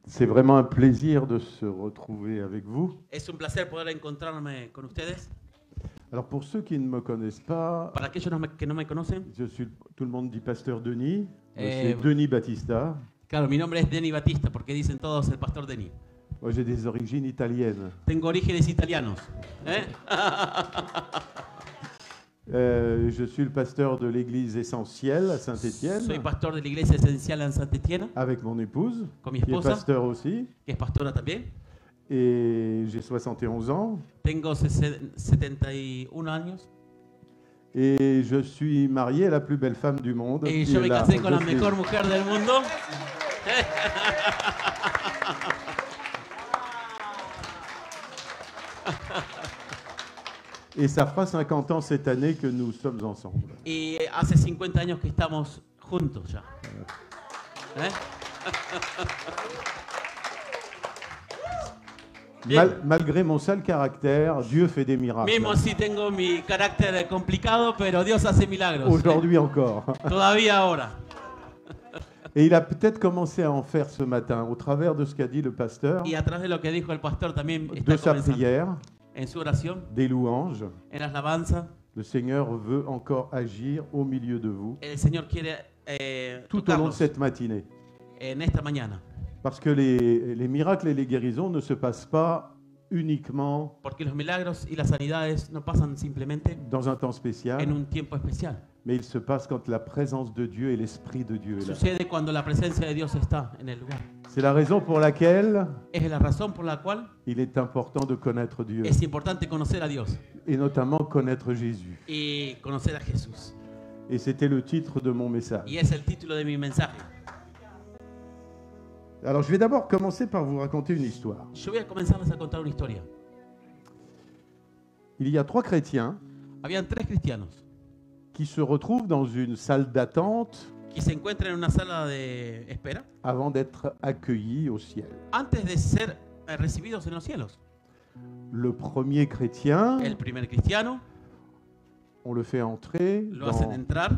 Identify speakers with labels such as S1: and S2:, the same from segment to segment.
S1: C'est vraiment un plaisir de se retrouver avec vous.
S2: Es un placer poder encontrarme con ustedes.
S1: Alors pour ceux qui ne me connaissent pas,
S2: Para aquellos que no me conocen,
S1: tout le monde dit Pasteur Denis,
S2: Eh,
S1: c'est Denis Battista.
S2: claro, mi nombre es Denny Batista, porque dicen todos el pastor Denny.
S1: Moi j'ai des origines italiennes.
S2: Tengo orígenes italianos. ¿Eh?
S1: Je suis le pasteur de l'église essentielle à Saint-Étienne,
S2: Soy pastor de la iglesia esencial en Santa Etienne,
S1: avec mon épouse,
S2: con mi
S1: qui est
S2: esposa,
S1: pasteur aussi,
S2: que es pastora también.
S1: et j'ai 71 ans,
S2: Tengo 71 años.
S1: et je suis marié à la plus belle femme du monde.
S2: Y
S1: qui
S2: yo
S1: est
S2: me
S1: là.
S2: casé con la
S1: Je suis-
S2: mejor mujer del mundo.
S1: Et ça fera 50 ans cette année que nous sommes ensemble.
S2: Y hace 50 años que estamos juntos ya. ¿Eh? Bien.
S1: Malgré mon sale caractère, Dieu fait des miracles.
S2: Mismo si tengo mi carácter complicado, pero Dios hace milagros.
S1: Aujourd'hui encore.
S2: Todavía ahora.
S1: Et il a peut-être commencé à en faire ce matin, au travers de ce qu'a dit le pasteur,
S2: Y a través de lo que dijo el pastor también
S1: de
S2: está
S1: sa
S2: comenzando.
S1: prière,
S2: En su oración,
S1: des louanges.
S2: en las alabanzas,
S1: Le Seigneur veut encore agir au milieu de vous
S2: el Señor quiere
S1: tout au long de
S2: tocarlos
S1: cette matinée.
S2: en esta mañana.
S1: Parce que les miracles et les guérisons ne se passent pas uniquement
S2: Porque los milagros y las sanidades no pasan simplemente
S1: dans un temps spécial,
S2: en un tiempo especial.
S1: mais ils se passent quand la présence de Dieu et l'Esprit de Dieu est là.
S2: Sucede cuando la presencia de Dios está en el lugar.
S1: C'est la raison pour laquelle
S2: Es la razón por la cual
S1: il est important de connaître Dieu,
S2: es importante conocer a Dios
S1: et notamment connaître Jésus.
S2: y conocer a Jesús.
S1: Et c'était le titre de mon message.
S2: Y es el título de mi mensaje.
S1: Alors je vais d'abord commencer par vous raconter une histoire.
S2: Yo voy a comenzarles a contar una historia.
S1: Il y a 3 chrétiens
S2: Habían 3 cristianos
S1: qui se retrouvent dans une salle d'attente
S2: que se encuentran en una sala de espera
S1: avant d'être accueillis au ciel.
S2: antes de ser recibidos en los cielos.
S1: Le premier chrétien,
S2: El primer cristiano
S1: on le fait entrer
S2: lo hacen entrar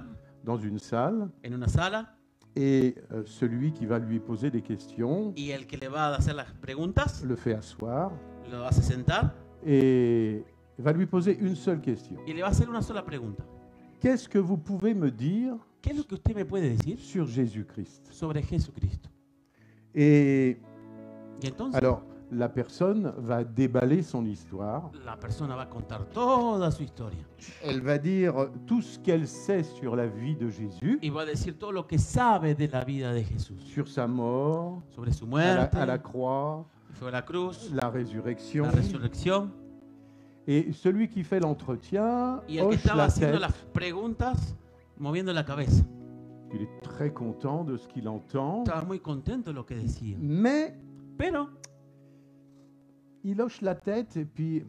S1: dans une salle
S2: en una sala
S1: et celui qui va lui poser des questions
S2: y el que le va a hacer las preguntas
S1: le fait asseoir
S2: lo hace sentar
S1: et va lui poser une seule question.
S2: y le va a hacer una sola pregunta.
S1: Qu'est-ce que vous pouvez me dire
S2: ¿Qué es lo que usted me puede decir
S1: sur Jésus-Christ?
S2: sobre Jesucristo?
S1: Et
S2: Y entonces
S1: alors, la personne va déballer son histoire.
S2: la persona va a contar toda su historia
S1: Elle va dire tout ce qu'elle sait sur la vie de Jésus,
S2: y va a decir todo lo que sabe de la vida de Jesús,
S1: sur sa mort,
S2: sobre su
S1: à
S2: muerte,
S1: la croix,
S2: sobre la cruz,
S1: la résurrection.
S2: la resurrección.
S1: Et celui qui fait l'entretien
S2: Y el que
S1: hoche
S2: estaba
S1: la
S2: haciendo
S1: tête.
S2: las preguntas, moviendo la cabeza,
S1: Il est très content de ce qu'il entend,
S2: estaba muy contento de lo que decía.
S1: mais
S2: Pero
S1: il hoche la tête et puis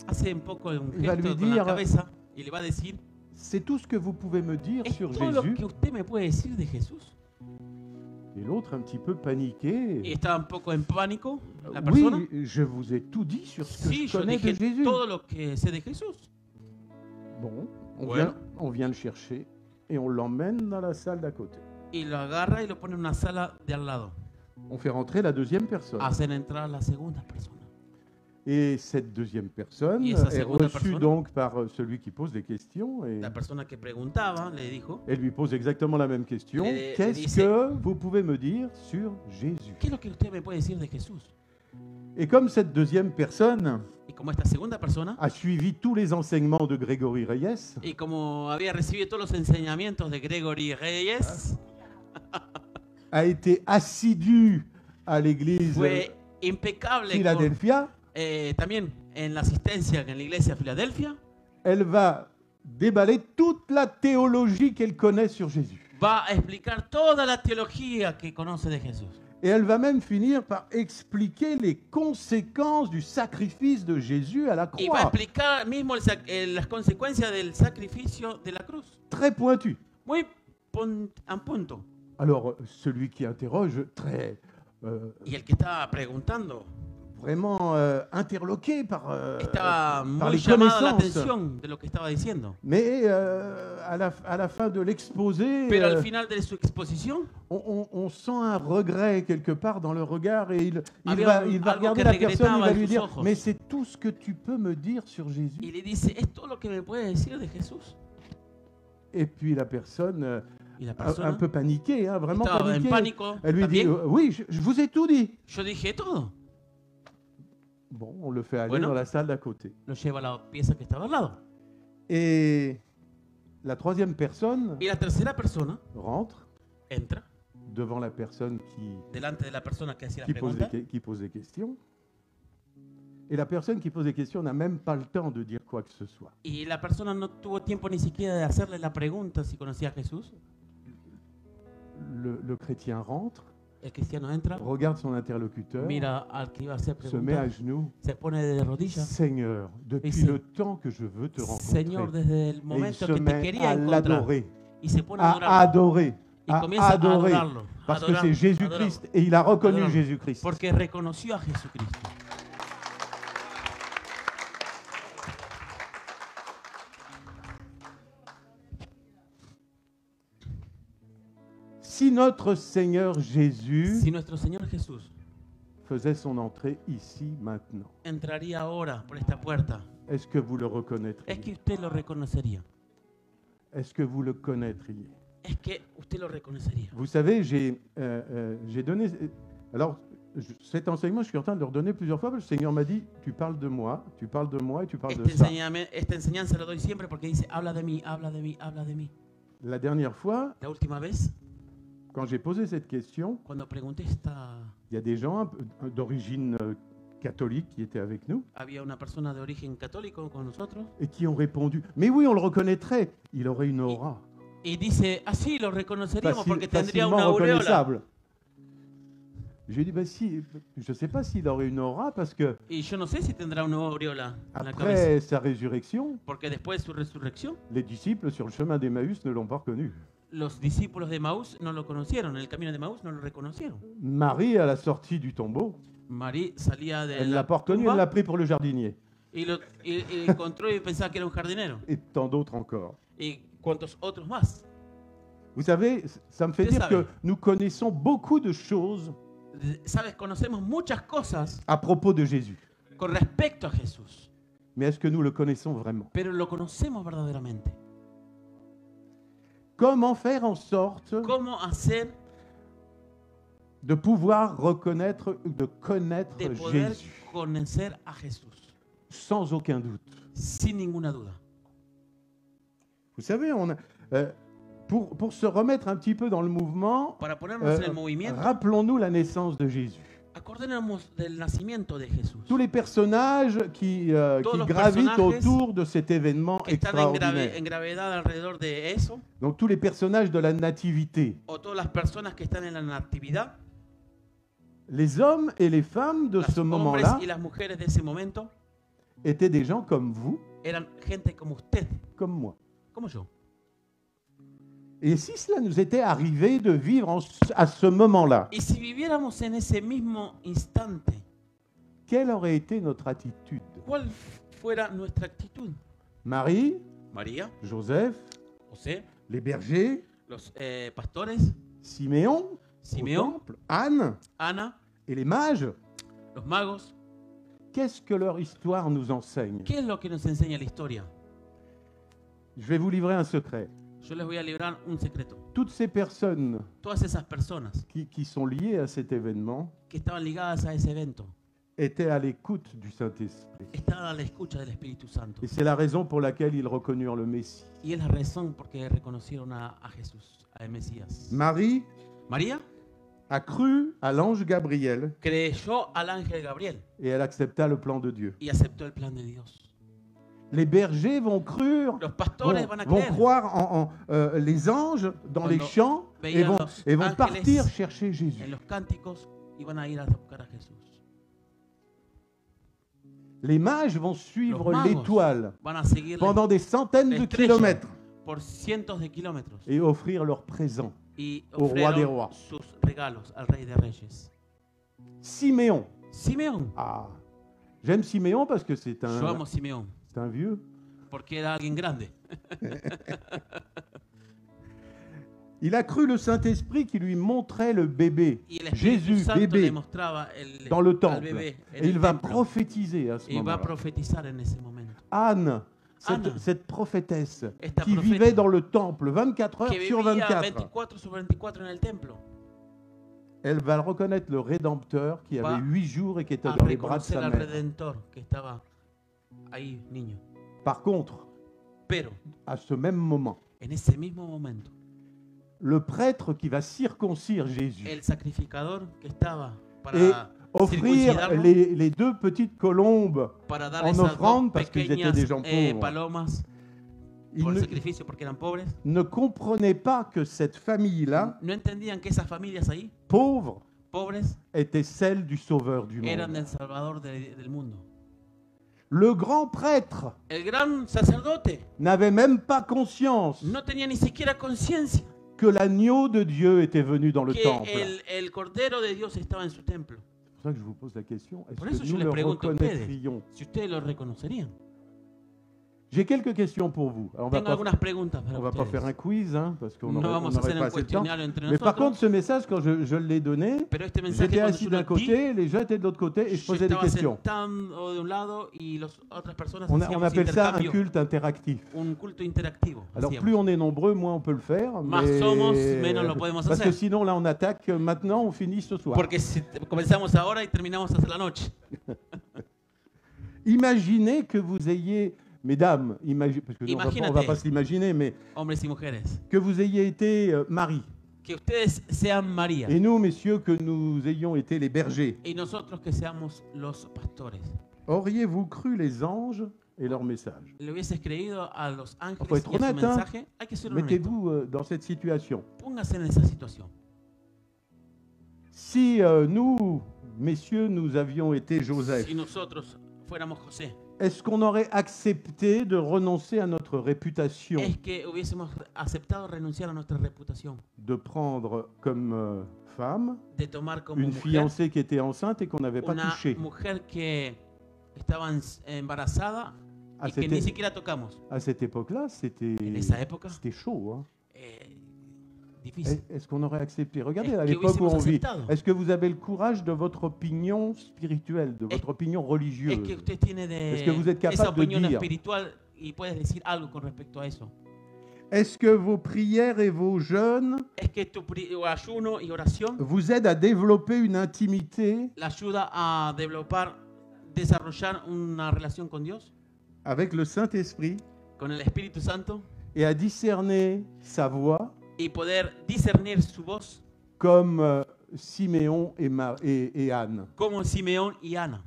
S2: hace un poco un
S1: Il va
S2: gesto
S1: lui
S2: con la
S1: dire-
S2: cabeza y le va a decir,
S1: c'est tout ce que vous pouvez me dire
S2: es
S1: sur
S2: todo lo
S1: Jésus.
S2: que usted me puede decir de Jesús.
S1: Et l'autre un petit peu
S2: Y
S1: paniqué.
S2: estaba un poco en pánico la persona.
S1: Oui, je vous ai tout dit sur ce que
S2: Sí,
S1: je
S2: yo
S1: connais de
S2: dije
S1: Jésus.
S2: todo lo que sé de Jesús.
S1: Bon,
S2: Bueno.
S1: on vient le chercher et on l'emmène dans la salle d'à côté.
S2: Y lo agarra y lo pone en una sala de al lado.
S1: On fait rentrer la deuxième personne.
S2: Hacen entrar a la segunda persona.
S1: Et cette deuxième personne
S2: Y esa
S1: est
S2: segunda
S1: reçue
S2: persona-
S1: donc par celui qui pose des questions et
S2: La persona que preguntaba le dijo,
S1: elle lui pose exactement la même question.
S2: Le
S1: Qu'est-ce
S2: dice-
S1: que vous pouvez me dire sur Jésus?
S2: ¿qué es lo que usted me puede decir de Jesús?
S1: Et comme cette deuxième personne
S2: Y como esta segunda persona,
S1: a suivi tous les enseignements de Grégory Reyes,
S2: y como había recibido todos los enseñamientos de Gregory Reyes,
S1: a été assidu à l'église
S2: fue impecable con,
S1: Philadelphia,
S2: también en la asistencia en la iglesia de Filadelfia,
S1: elle va déballer toute la théologie qu'elle connaît sur Jésus.
S2: va a explicar toda la teología que conoce de Jesús.
S1: Et elle va même finir par expliquer les conséquences du sacrifice de Jésus à la
S2: Y va a
S1: croix.
S2: explicar mismo las consecuencias del sacrificio de la cruz.
S1: Très pointu.
S2: Muy a punto.
S1: Alors, celui qui interroge, très
S2: Y el que estaba preguntando,
S1: vraiment interloqué par
S2: Estaba
S1: par
S2: muy
S1: les
S2: llamada la
S1: connaissances.
S2: atención de lo que estaba diciendo.
S1: Mais à la fin de l'exposé,
S2: Pero al final de su exposición
S1: on sent un regret quelque part dans le regard et il
S2: Había
S1: va
S2: algo
S1: regarder
S2: que
S1: la personne, il va
S2: regretaba en
S1: lui
S2: sus
S1: dire
S2: ojos.
S1: « Mais c'est tout ce que tu peux me dire sur
S2: y
S1: Jésus ?»
S2: le dice, ¿es todo lo que me puede decir de Jesús?
S1: Et puis la personne,
S2: Y la
S1: un
S2: persona
S1: peu paniquée, hein, vraiment
S2: estaba en
S1: paniquée,
S2: pánico
S1: elle lui dit
S2: también.
S1: « Oui, je vous ai tout dit.
S2: Yo dije todo. »
S1: Bon, on le fait aller
S2: Bueno.
S1: dans la salle d'à côté.
S2: Lo lleva a la pieza que estaba al lado.
S1: Et la troisième personne
S2: Y la tercera persona
S1: rentre
S2: entra
S1: devant la personne
S2: delante de la persona que hacía la
S1: qui
S2: pregunta.
S1: pose des questions. Et la personne qui pose des questions n'a même pas le temps de dire quoi que ce soit.
S2: Y la persona no tuvo tiempo ni siquiera de hacerle la pregunta si conocía a Jesús.
S1: Le chrétien rentre,
S2: El cristiano entra,
S1: regarde son interlocuteur,
S2: mira al que iba a hacer
S1: se met à
S2: pregunta,
S1: genoux.
S2: se pone de rodillas.
S1: Seigneur, depuis
S2: Dice,
S1: le temps que je veux te rencontrer,
S2: Señor, desde el
S1: et il
S2: momento
S1: se
S2: que te
S1: met
S2: quería
S1: à
S2: encontrar.
S1: l'adorer,
S2: Y se pone a
S1: à
S2: adorarlo.
S1: adorer,
S2: Y
S1: à
S2: comienza a
S1: adorer,
S2: adorarlo.
S1: parce que
S2: adorarlo,
S1: c'est Jésus-Christ et il a reconnu
S2: adorarlo,
S1: Jésus-Christ.
S2: Porque reconoció a Jesucristo.
S1: Si notre Seigneur Jésus
S2: Si nuestro Señor Jesús
S1: faisait son entrée ici maintenant,
S2: entraría ahora por esta puerta,
S1: est-ce que vous le
S2: es
S1: reconnaîtriez?
S2: que usted lo reconocería.
S1: Est-ce que vous le connaîtriez?
S2: Es que usted lo reconocería.
S1: Vous savez, j'ai donné... Alors, cet enseignement, je suis en train de le redonner plusieurs fois, parce que le Seigneur m'a dit, tu parles de moi et tu parles de ça.
S2: Esta enseñanza la doy siempre porque dice, habla de mí, habla de mí, habla de mí.
S1: La dernière fois,
S2: La última vez,
S1: quand j'ai posé cette question,
S2: cuando pregunté esta,
S1: il y a des gens d'origine catholique qui étaient avec nous
S2: había una persona de origen católico con nosotros
S1: et qui ont répondu, mais oui, on le reconnaîtrait, il aurait une aura.
S2: y dice, sí, lo reconoceríamos porque tendría
S1: Facilement
S2: una auréola.
S1: reconnaissable. J'ai dit, si, je ne sais pas s'il aurait une aura, parce que
S2: Y yo no sé si tendrá una aureola en la cabeza,
S1: après sa résurrection,
S2: porque después de su resurrección,
S1: les disciples sur le chemin d'Emmaüs ne l'ont pas reconnu.
S2: los discípulos de Maús no lo conocieron, en el camino de Maús no lo reconocieron.
S1: Marie, à la sortie du tombeau,
S2: María salía de
S1: elle ne
S2: la
S1: l'a pas reconnu,
S2: tumba
S1: elle l'a pris pour le jardinier.
S2: y lo encontró y pensaba que era un jardinero.
S1: Et tant d'autres encore.
S2: Y cuantos otros más.
S1: Vous savez, ça me fait
S2: Usted
S1: dire
S2: sabe.
S1: que nous connaissons beaucoup de choses
S2: Sabes, conocemos muchas cosas
S1: à propos de Jésus.
S2: con respecto a Jesús,
S1: Mais est-ce que nous le connaissons vraiment?
S2: pero lo conocemos verdaderamente.
S1: Comment faire en sorte
S2: ¿Cómo hacer
S1: de pouvoir reconnaître, de connaître
S2: de poder
S1: Jésus,
S2: conocer a Jesús?
S1: sans aucun doute?
S2: Sin ninguna duda.
S1: Vous savez, pour se remettre un petit peu dans le mouvement,
S2: Para ponernos en el movimiento,
S1: rappelons-nous la naissance de Jésus.
S2: acordémonos del nacimiento de Jesús.
S1: Tous les personnages qui
S2: Todos los
S1: gravitent
S2: personajes
S1: autour de cet événement
S2: Que están
S1: extraordinaire.
S2: en gravedad alrededor de eso,
S1: Donc tous les personnages de la nativité,
S2: o todas las personas que están en la natividad,
S1: les hommes et les femmes de
S2: los
S1: ce
S2: hombres
S1: moment-là
S2: y las mujeres de ese momento,
S1: étaient des gens comme vous,
S2: eran gente como usted,
S1: comme moi.
S2: como yo.
S1: Et si cela nous était arrivé de vivre à ce moment-là,
S2: Y si viviéramos en ese mismo instante,
S1: quelle aurait été notre attitude?
S2: ¿cuál fuera nuestra actitud?
S1: Marie,
S2: María,
S1: Joseph,
S2: José,
S1: les bergers,
S2: los pastores,
S1: Siméon, au
S2: Siméon,
S1: temple, Anne
S2: Ana,
S1: et les mages,
S2: los magos.
S1: qu'est-ce que leur histoire nous enseigne?
S2: ¿Qué es lo que nos enseña la historia?
S1: Je vais vous livrer un secret.
S2: Yo les voy a librar un secreto.
S1: Toutes ces personnes
S2: Todas esas personas
S1: qui sont liées à cet événement
S2: que estaban ligadas a ese evento
S1: étaient à l'écoute du Saint-Esprit.
S2: estaban a la escucha del Espíritu Santo.
S1: Et c'est la raison pour laquelle ils reconnurent le Messie.
S2: Y es la razón porque reconocieron a Jesús, al Mesías.
S1: Marie
S2: María
S1: a cru à l'ange Gabriel
S2: creyó al ángel Gabriel
S1: et elle accepta le plan de Dieu.
S2: y aceptó el plan de Dios.
S1: Les bergers vont croire,
S2: Los pastores van a
S1: vont
S2: creer.
S1: croire les anges dans les
S2: Cuando
S1: champs et
S2: veían
S1: vont,
S2: los
S1: et vont
S2: ángeles
S1: partir chercher
S2: En
S1: Jésus.
S2: los cánticos iban a ir a buscar a Jesús.
S1: Les mages vont suivre
S2: Los magos
S1: l'étoile
S2: van a seguir
S1: pendant des centaines
S2: la
S1: de
S2: estrella
S1: kilomètres
S2: por cientos de kilómetros
S1: et offrir leurs présents.
S2: y
S1: au roi des
S2: ofrecieron
S1: rois.
S2: sus regalos al Rey de Reyes.
S1: Siméon,
S2: Simeón.
S1: Ah, j'aime Siméon parce que c'est
S2: Yo amo Simeón
S1: un vieux.
S2: porque era alguien grande.
S1: Il a cru le Saint-Esprit qui lui montrait le bébé,
S2: Y el Espíritu
S1: Jésus,
S2: Santo le
S1: bébé,
S2: mostraba
S1: dans le
S2: al
S1: temple.
S2: bebé en
S1: Et il
S2: el
S1: va
S2: templo.
S1: prophétiser à ce
S2: Y va a
S1: moment-là.
S2: profetizar en ese momento.
S1: Anne,
S2: Anna,
S1: cette prophétesse
S2: esta
S1: qui
S2: profeta
S1: vivait dans le temple 24 heures
S2: que
S1: sur
S2: vivía
S1: 24,
S2: 24 sobre 24 en el templo,
S1: elle va reconnaître le Rédempteur qui
S2: Va
S1: avait 8 jours et qui était
S2: a
S1: dans les bras de
S2: reconocer
S1: sa
S2: al
S1: mère.
S2: Redentor que estaba ahí, niño.
S1: Par contre,
S2: Pero
S1: à ce même moment,
S2: en ese mismo momento,
S1: le prêtre qui va circoncire Jésus
S2: el sacrificador que estaba
S1: et
S2: para
S1: offrir
S2: circuncidarlo,
S1: les 2 petites colombes
S2: para dar
S1: en
S2: esas
S1: offrande
S2: dos
S1: parce qu'ils étaient
S2: pequeñas
S1: des gens pauvres,
S2: palomas
S1: il
S2: por
S1: ne,
S2: sacrificio porque eran pobres,
S1: ne comprenait pas que cette famille-là,
S2: no entendían que esas familias ahí,
S1: pauvre,
S2: pobres,
S1: était celle du Sauveur du
S2: eran
S1: monde.
S2: del Salvador del mundo.
S1: Le grand prêtre
S2: El gran sacerdote
S1: n'avait même pas conscience
S2: no tenía ni siquiera conciencia
S1: que l'agneau de Dieu était venu dans le
S2: que
S1: temple.
S2: el Cordero de Dios estaba en su templo.
S1: C'est pour ça que je vous pose la question, est-ce
S2: Por eso
S1: que
S2: yo
S1: nous
S2: les
S1: le
S2: pregunto a ustedes,
S1: reconnaîtrions?
S2: si ustedes lo reconocerían.
S1: J'ai quelques questions pour vous. Alors,
S2: Tengo algunas preguntas para
S1: on va pas
S2: ustedes.
S1: faire un quiz, hein, parce qu'on
S2: No
S1: n'aurait
S2: vamos a hacer
S1: pas
S2: un
S1: assez de temps.
S2: cuestionario entre
S1: Mais par
S2: nosotros.
S1: contre, ce message, quand je l'ai donné,
S2: Pero este mensaje
S1: j'étais
S2: cuando
S1: assis
S2: yo
S1: d'un
S2: lo di,
S1: côté, les gens étaient de l'autre côté, et je
S2: yo
S1: posais des
S2: estaba
S1: questions.
S2: sentado de un lado y las otras personas
S1: On
S2: hacíamos
S1: appelle ça un
S2: intercambio,
S1: culte interactif.
S2: un culto interactivo.
S1: Alors
S2: hacíamos.
S1: plus on est nombreux, moins on peut le faire.
S2: Más
S1: mais-
S2: somos, menos lo podemos
S1: Parce que
S2: hacer.
S1: sinon, là, on attaque maintenant, on finit ce soir.
S2: Porque si comenzamos ahora y terminamos hasta la noche.
S1: Imaginez que vous ayez, mesdames, parce que nous, on va
S2: Imagínate.
S1: pas se l'imaginer, mais
S2: Hombres y mujeres.
S1: que vous ayez été Marie.
S2: Que ustedes sean María
S1: Et nous, messieurs, que nous ayons été les bergers.
S2: y nosotros que seamos los pastores.
S1: Auriez-vous cru les anges et leur message?
S2: ¿Le hubieses creído a los
S1: Faut
S2: ángeles
S1: être
S2: y a su
S1: honnête, hein.
S2: mensaje? Hay que ser honesto.
S1: Mettez-vous dans cette situation.
S2: Póngase en esa situación.
S1: Si nous, messieurs, nous avions été Joseph,
S2: Si nosotros fuéramos José,
S1: est-ce qu'on aurait accepté de renoncer à notre réputation,
S2: es que hubiésemos aceptado renunciar a nuestra reputación,
S1: de prendre comme femme
S2: de tomar como
S1: une
S2: mujer
S1: fiancée qui était enceinte et qu'on n'avait pas
S2: una
S1: touchée?
S2: mujer que estaba embarazada
S1: À
S2: y que
S1: cette,
S2: ni siquiera tocamos.
S1: à cette époque-là,
S2: En
S1: c'était
S2: esa época,
S1: chaud. Hein.
S2: difícil.
S1: Est-ce qu'on aurait accepté? Regardez
S2: Est-ce
S1: à
S2: que
S1: l'époque où
S2: hubiésemos
S1: on vit.
S2: aceptado?
S1: Est-ce que vous avez le courage de votre opinion spirituelle, de votre opinion
S2: Es
S1: religieuse?
S2: que usted tiene
S1: Est-ce que vous êtes
S2: esa
S1: capable de
S2: opinión
S1: dire?
S2: espiritual y puedes decir algo con respecto a eso.
S1: Est-ce que vos prières et vos jeûnes
S2: Es que tu ayuno y oración
S1: vous aident à développer une intimité
S2: la ayuda a desarrollar una relación con Dios,
S1: avec le Saint-Esprit
S2: con el Espíritu Santo,
S1: et à discerner sa voix
S2: y poder discernir su voz
S1: comme Siméon et Anne?
S2: como Simeón y Ana.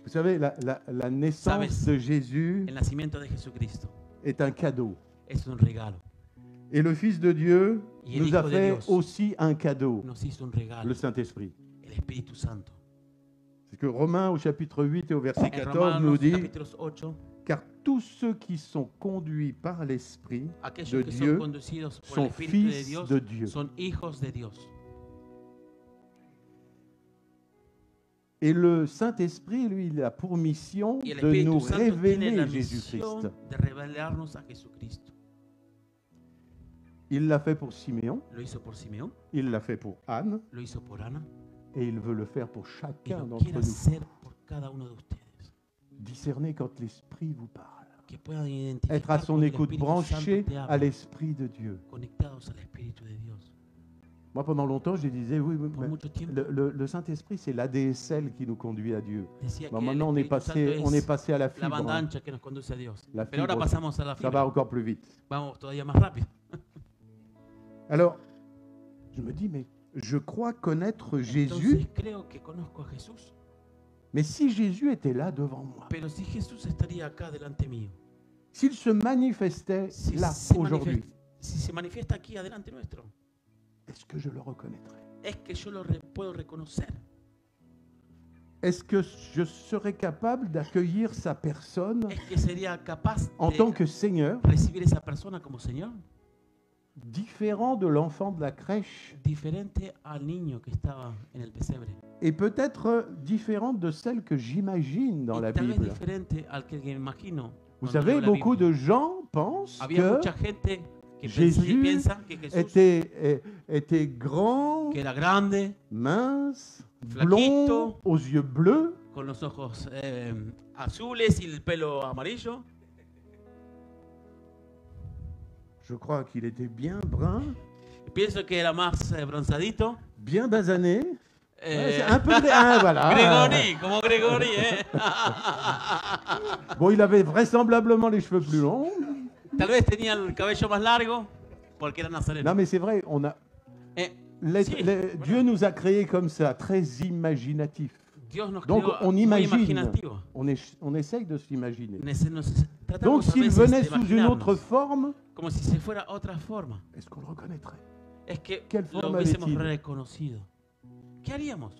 S1: Vous savez, la naissance
S2: Sabes,
S1: de Jésus
S2: El nacimiento de Jesucristo
S1: est un cadeau.
S2: es un regalo.
S1: Et le Fils de Dieu
S2: Y el
S1: nous a
S2: Hijo de
S1: fait
S2: Dios
S1: aussi un cadeau,
S2: nos hizo un regalo,
S1: le Saint-Esprit.
S2: el Espíritu Santo.
S1: C'est que Romains au chapitre 8 et au verset
S2: En
S1: 14
S2: Romanos
S1: nous dit
S2: capítulos 8,
S1: car tous ceux qui sont conduits par l'Esprit de
S2: aquellos que son
S1: Dieu
S2: conducidos por
S1: sont
S2: el Espíritu de
S1: fils
S2: Dios
S1: de Dieu.
S2: son hijos de Dios.
S1: Et le Saint-Esprit, lui, il a pour mission
S2: Y el
S1: de nous
S2: Espíritu Santo tiene
S1: révéler
S2: la
S1: Jésus-Christ.
S2: misión de revelarnos a Jesucristo.
S1: Il l'a fait pour Siméon,
S2: Lo hizo por Simeón,
S1: il l'a fait pour Anne,
S2: lo hizo por Ana,
S1: et il veut le faire pour
S2: y
S1: chacun
S2: lo
S1: d'entre
S2: quiere
S1: nous.
S2: hacer por cada uno de ustedes.
S1: Discerner quand l'Esprit vous parle.
S2: Que puedan identificar
S1: Être à son
S2: cuando el
S1: écoute,
S2: Espíritu Santo
S1: branché
S2: te
S1: à
S2: habla,
S1: l'Esprit de Dieu.
S2: conectados al Espíritu de Dios.
S1: Moi, pendant longtemps, je disais, oui,
S2: Por
S1: mais
S2: mucho tiempo
S1: le Saint-Esprit, c'est l'ADSL qui nous conduit à Dieu.
S2: decía
S1: Bon,
S2: que el
S1: maintenant,
S2: Espíritu Santo
S1: on est
S2: es
S1: passé à la
S2: la
S1: fibre.
S2: banda
S1: hein.
S2: ancha que nos conduce a Dios.
S1: La
S2: Pero ahora
S1: fibre,
S2: pasamos a la
S1: ça va
S2: fibra.
S1: encore plus vite.
S2: Vamos todavía más rápido.
S1: Alors, je me dis, mais je crois connaître Jésus,
S2: Entonces creo que conozco a Jesús.
S1: mais si Jésus était là devant moi,
S2: Pero si Jesús estaría acá delante mío,
S1: s'il se manifestait
S2: si
S1: là,
S2: se,
S1: aujourd'hui,
S2: si se manifiesta aquí adelante nuestro,
S1: est-ce que je le reconnaîtrais?
S2: es que yo lo puedo reconocer.
S1: Est-ce que je serais capable d'accueillir sa personne
S2: Es que sería capaz
S1: en tant
S2: de
S1: que Seigneur,
S2: recibir esa persona como Señor,
S1: différent de l'enfant de la crèche
S2: diferente al niño que estaba en el pesebre.
S1: et peut-être différente de celle que j'imagine dans
S2: Y
S1: la
S2: tal vez
S1: Bible.
S2: diferente al que me imagino.
S1: Vous
S2: cuando
S1: savez,
S2: leo la
S1: beaucoup
S2: Biblia.
S1: de gens pensent
S2: Había
S1: que
S2: mucha gente que
S1: Jésus
S2: piensa que Jesús
S1: était grand,
S2: que era grande,
S1: mince,
S2: Flaquito.
S1: blond, aux yeux bleus.
S2: con los ojos azules y el pelo amarillo.
S1: Je crois qu'il était bien brun,
S2: Pienso que era más bronzadito.
S1: bien basané. Ouais, c'est
S2: Eh,
S1: un peu voilà.
S2: Gregori, como Gregori, ¿eh?
S1: Bon, il avait vraisemblablement les cheveux plus longs.
S2: Tal vez tenía el cabello más largo porque era nazareno.
S1: Non, mais c'est vrai, on a
S2: Eh, sí, bueno,
S1: Dieu nous a créés comme ça, très imaginatifs.
S2: Dios nos
S1: Donc
S2: creó
S1: on
S2: muy
S1: imagine,
S2: imaginativo.
S1: on essaye de s'imaginer.
S2: Nos
S1: Donc
S2: tratamos a
S1: s'il
S2: veces
S1: venait
S2: de
S1: sous une autre
S2: imaginarnos
S1: forme,
S2: como si se fuera otra forma.
S1: est-ce qu'on le reconnaîtrait?
S2: Es que
S1: Quelle
S2: lo
S1: forme
S2: hubiésemos
S1: avait-il?
S2: reconocido. ¿Qué haríamos?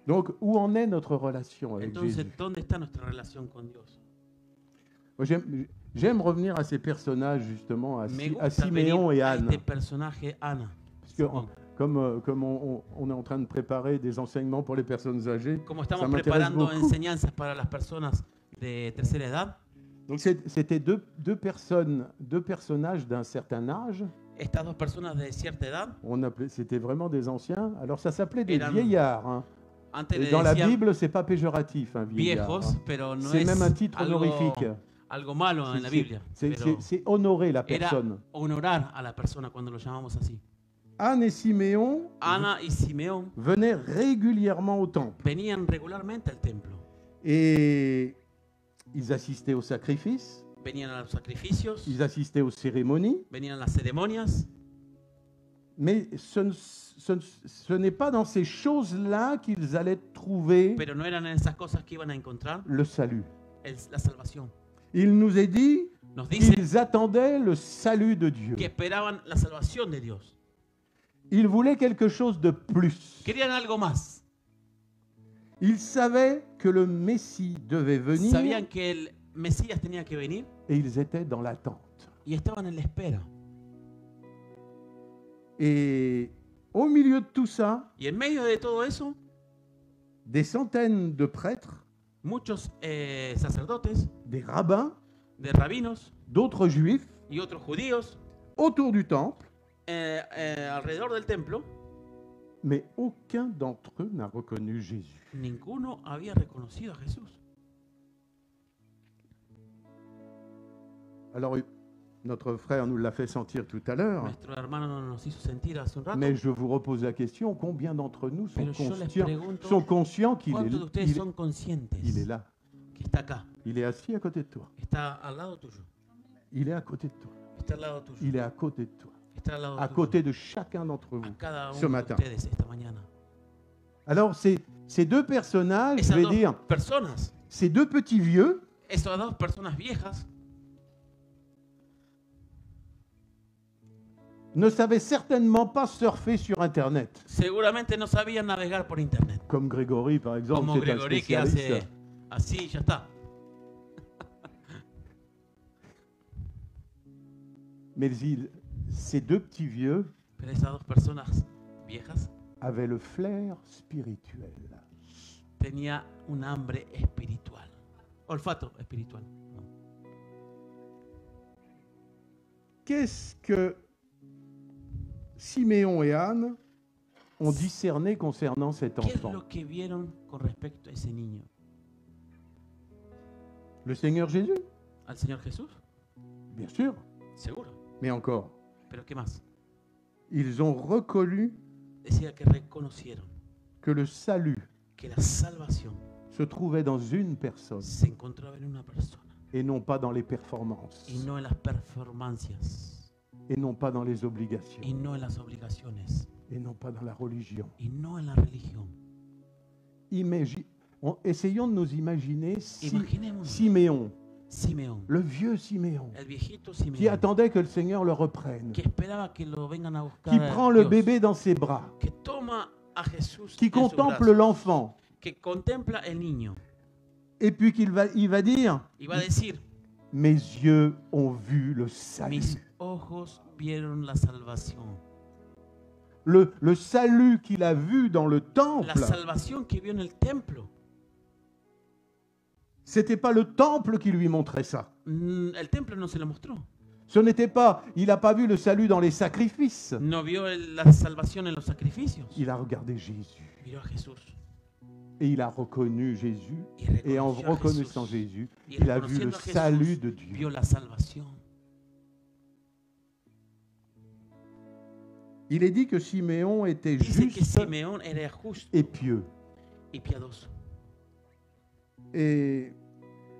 S1: Donc où en est notre relation avec
S2: Entonces,
S1: Jésus?
S2: ¿dónde está nuestra relación con Dios?
S1: Moi, j'aime revenir à ces personnages justement, à,
S2: Me
S1: à
S2: gusta
S1: Siméon
S2: venir
S1: et
S2: a
S1: Anne.
S2: este personaje Ana.
S1: Parce que comme on est en train de préparer des enseignements pour les personnes âgées,
S2: Como
S1: ça
S2: estamos
S1: m'intéresse
S2: preparando
S1: beaucoup.
S2: enseñanzas para las personas de tercera edad,
S1: Donc c'était deux personnages d'un certain âge.
S2: estas dos personas de cierta edad,
S1: C'était vraiment des anciens. Alors ça s'appelait des
S2: Eran
S1: vieillards. Hein.
S2: antes
S1: Et
S2: le
S1: dans la
S2: decían
S1: Bible, c'est pas péjoratif, un vieillard.
S2: viejos,
S1: Hein.
S2: pero no
S1: C'est
S2: es
S1: même un titre
S2: algo,
S1: honorifique.
S2: algo malo en la Biblia. Pero
S1: C'est honorer la
S2: era
S1: personne.
S2: honorar a la persona cuando lo llamamos así.
S1: Anne et Siméon
S2: Ana y Simeón
S1: venaient régulièrement au temple.
S2: venían regularmente al templo.
S1: Et ils assistaient aux sacrifices,
S2: Venían a los sacrificios,
S1: ils assistaient aux cérémonies.
S2: venían a las ceremonias,
S1: Mais ce n'est pas dans ces choses-là qu'ils allaient trouver
S2: pero no eran en esas cosas que iban a encontrar
S1: le salut.
S2: la salvación.
S1: Il nous est dit
S2: Nos dice
S1: qu'ils attendaient le salut de Dieu.
S2: que esperaban la salvación de Dios.
S1: Ils voulaient quelque chose de plus.
S2: Querían algo más.
S1: Ils savaient que le Messie devait venir
S2: Sabían que el Mesías tenía que venir
S1: et ils étaient dans l'attente.
S2: y estaban en la espera.
S1: Et au milieu de tout ça,
S2: Y en medio de todo eso,
S1: des centaines de prêtres,
S2: muchos sacerdotes,
S1: des rabbins,
S2: de rabinos
S1: d'autres juifs
S2: y otros judíos
S1: autour du temple,
S2: alrededor del templo,
S1: mais aucun d'entre eux n'a reconnu Jésus.
S2: ninguno había reconocido a Jesús.
S1: Alors, notre frère nous l'a fait sentir tout à l'heure,
S2: Nuestro hermano nos hizo sentir hace un rato,
S1: mais je vous repose la question, combien d'entre nous
S2: pero yo les pregunto,
S1: sont conscients qu'il
S2: ¿cuántos de
S1: est,
S2: ustedes son conscientes
S1: il est là?
S2: que está acá,
S1: Il est assis à côté de toi.
S2: está al lado tuyo,
S1: Il est à côté de toi.
S2: está al lado tuyo,
S1: Il est à côté de toi.
S2: está al lado
S1: À
S2: tuyo,
S1: côté de chacun d'entre
S2: a
S1: vous.
S2: cada
S1: ce
S2: uno de
S1: matin.
S2: ustedes esta mañana.
S1: Alors, ces deux personnages, je
S2: Esas
S1: vais
S2: dos
S1: dire,
S2: personas,
S1: ces deux petits vieux,
S2: esas dos personas viejas,
S1: ne savaient certainement pas surfer sur Internet.
S2: seguramente no sabían navegar por internet.
S1: Comme Grégory, par exemple,
S2: Como
S1: c'est un
S2: Gregory que
S1: spécialiste.
S2: hace así y ya está.
S1: Mais ces deux petits vieux
S2: Pero esas dos personas viejas
S1: avaient le flair spirituel.
S2: tenía un hambre espiritual, olfato espiritual. No.
S1: Qu'est-ce que Siméon et Anne ont discerné concernant cet
S2: ¿Qué es
S1: enfant?
S2: lo que vieron con respecto a ese niño?
S1: Le Seigneur Jésus,
S2: ¿Al Señor Jesús?
S1: bien sûr,
S2: Seguro.
S1: mais encore,
S2: Pero ¿qué más?
S1: ils ont reconnu
S2: Decía que reconocieron
S1: que le salut
S2: que la salvación
S1: se trouvait dans une personne
S2: se encontraba en una persona
S1: et non pas dans les performances
S2: y no en las performancias
S1: et non pas dans les obligations
S2: y no en las obligaciones
S1: et non pas dans la religion.
S2: y no en la religión.
S1: Essayons de nous imaginer
S2: Imaginémonos
S1: Siméon,
S2: Simeón,
S1: le vieux Siméon,
S2: el viejito
S1: qui
S2: Simeón,
S1: attendait que le Seigneur le reprenne,
S2: que esperaba que lo vengan a buscar,
S1: qui prend le
S2: Dios,
S1: bébé dans ses bras,
S2: que toma a Jesús
S1: qui
S2: en su
S1: contemple
S2: brazo,
S1: l'enfant,
S2: que contempla el niño
S1: et puis il va dire,
S2: y va a decir,
S1: mes yeux ont vu le salut.
S2: mis ojos vieron la salvación.
S1: Le salut qu'il a vu dans le
S2: La
S1: temple,
S2: salvación que vio en el templo.
S1: c'était pas le temple qui lui montrait ça.
S2: El templo no se lo mostró.
S1: Ce n'était pas, il n'a pas vu le salut dans les sacrifices.
S2: No vio la salvación en los sacrificios.
S1: Il a regardé Jésus
S2: Miró a Jesús.
S1: et il a reconnu Jésus.
S2: Y
S1: Et en
S2: reconoció a
S1: reconnaissant
S2: Jesús.
S1: Jésus,
S2: Y
S1: il a vu le
S2: reconociendo a Jesús,
S1: salut de Dieu.
S2: vio la salvación.
S1: Il est dit que Siméon était
S2: Dice que
S1: juste
S2: Simeón era justo
S1: et pieux.
S2: y piadoso.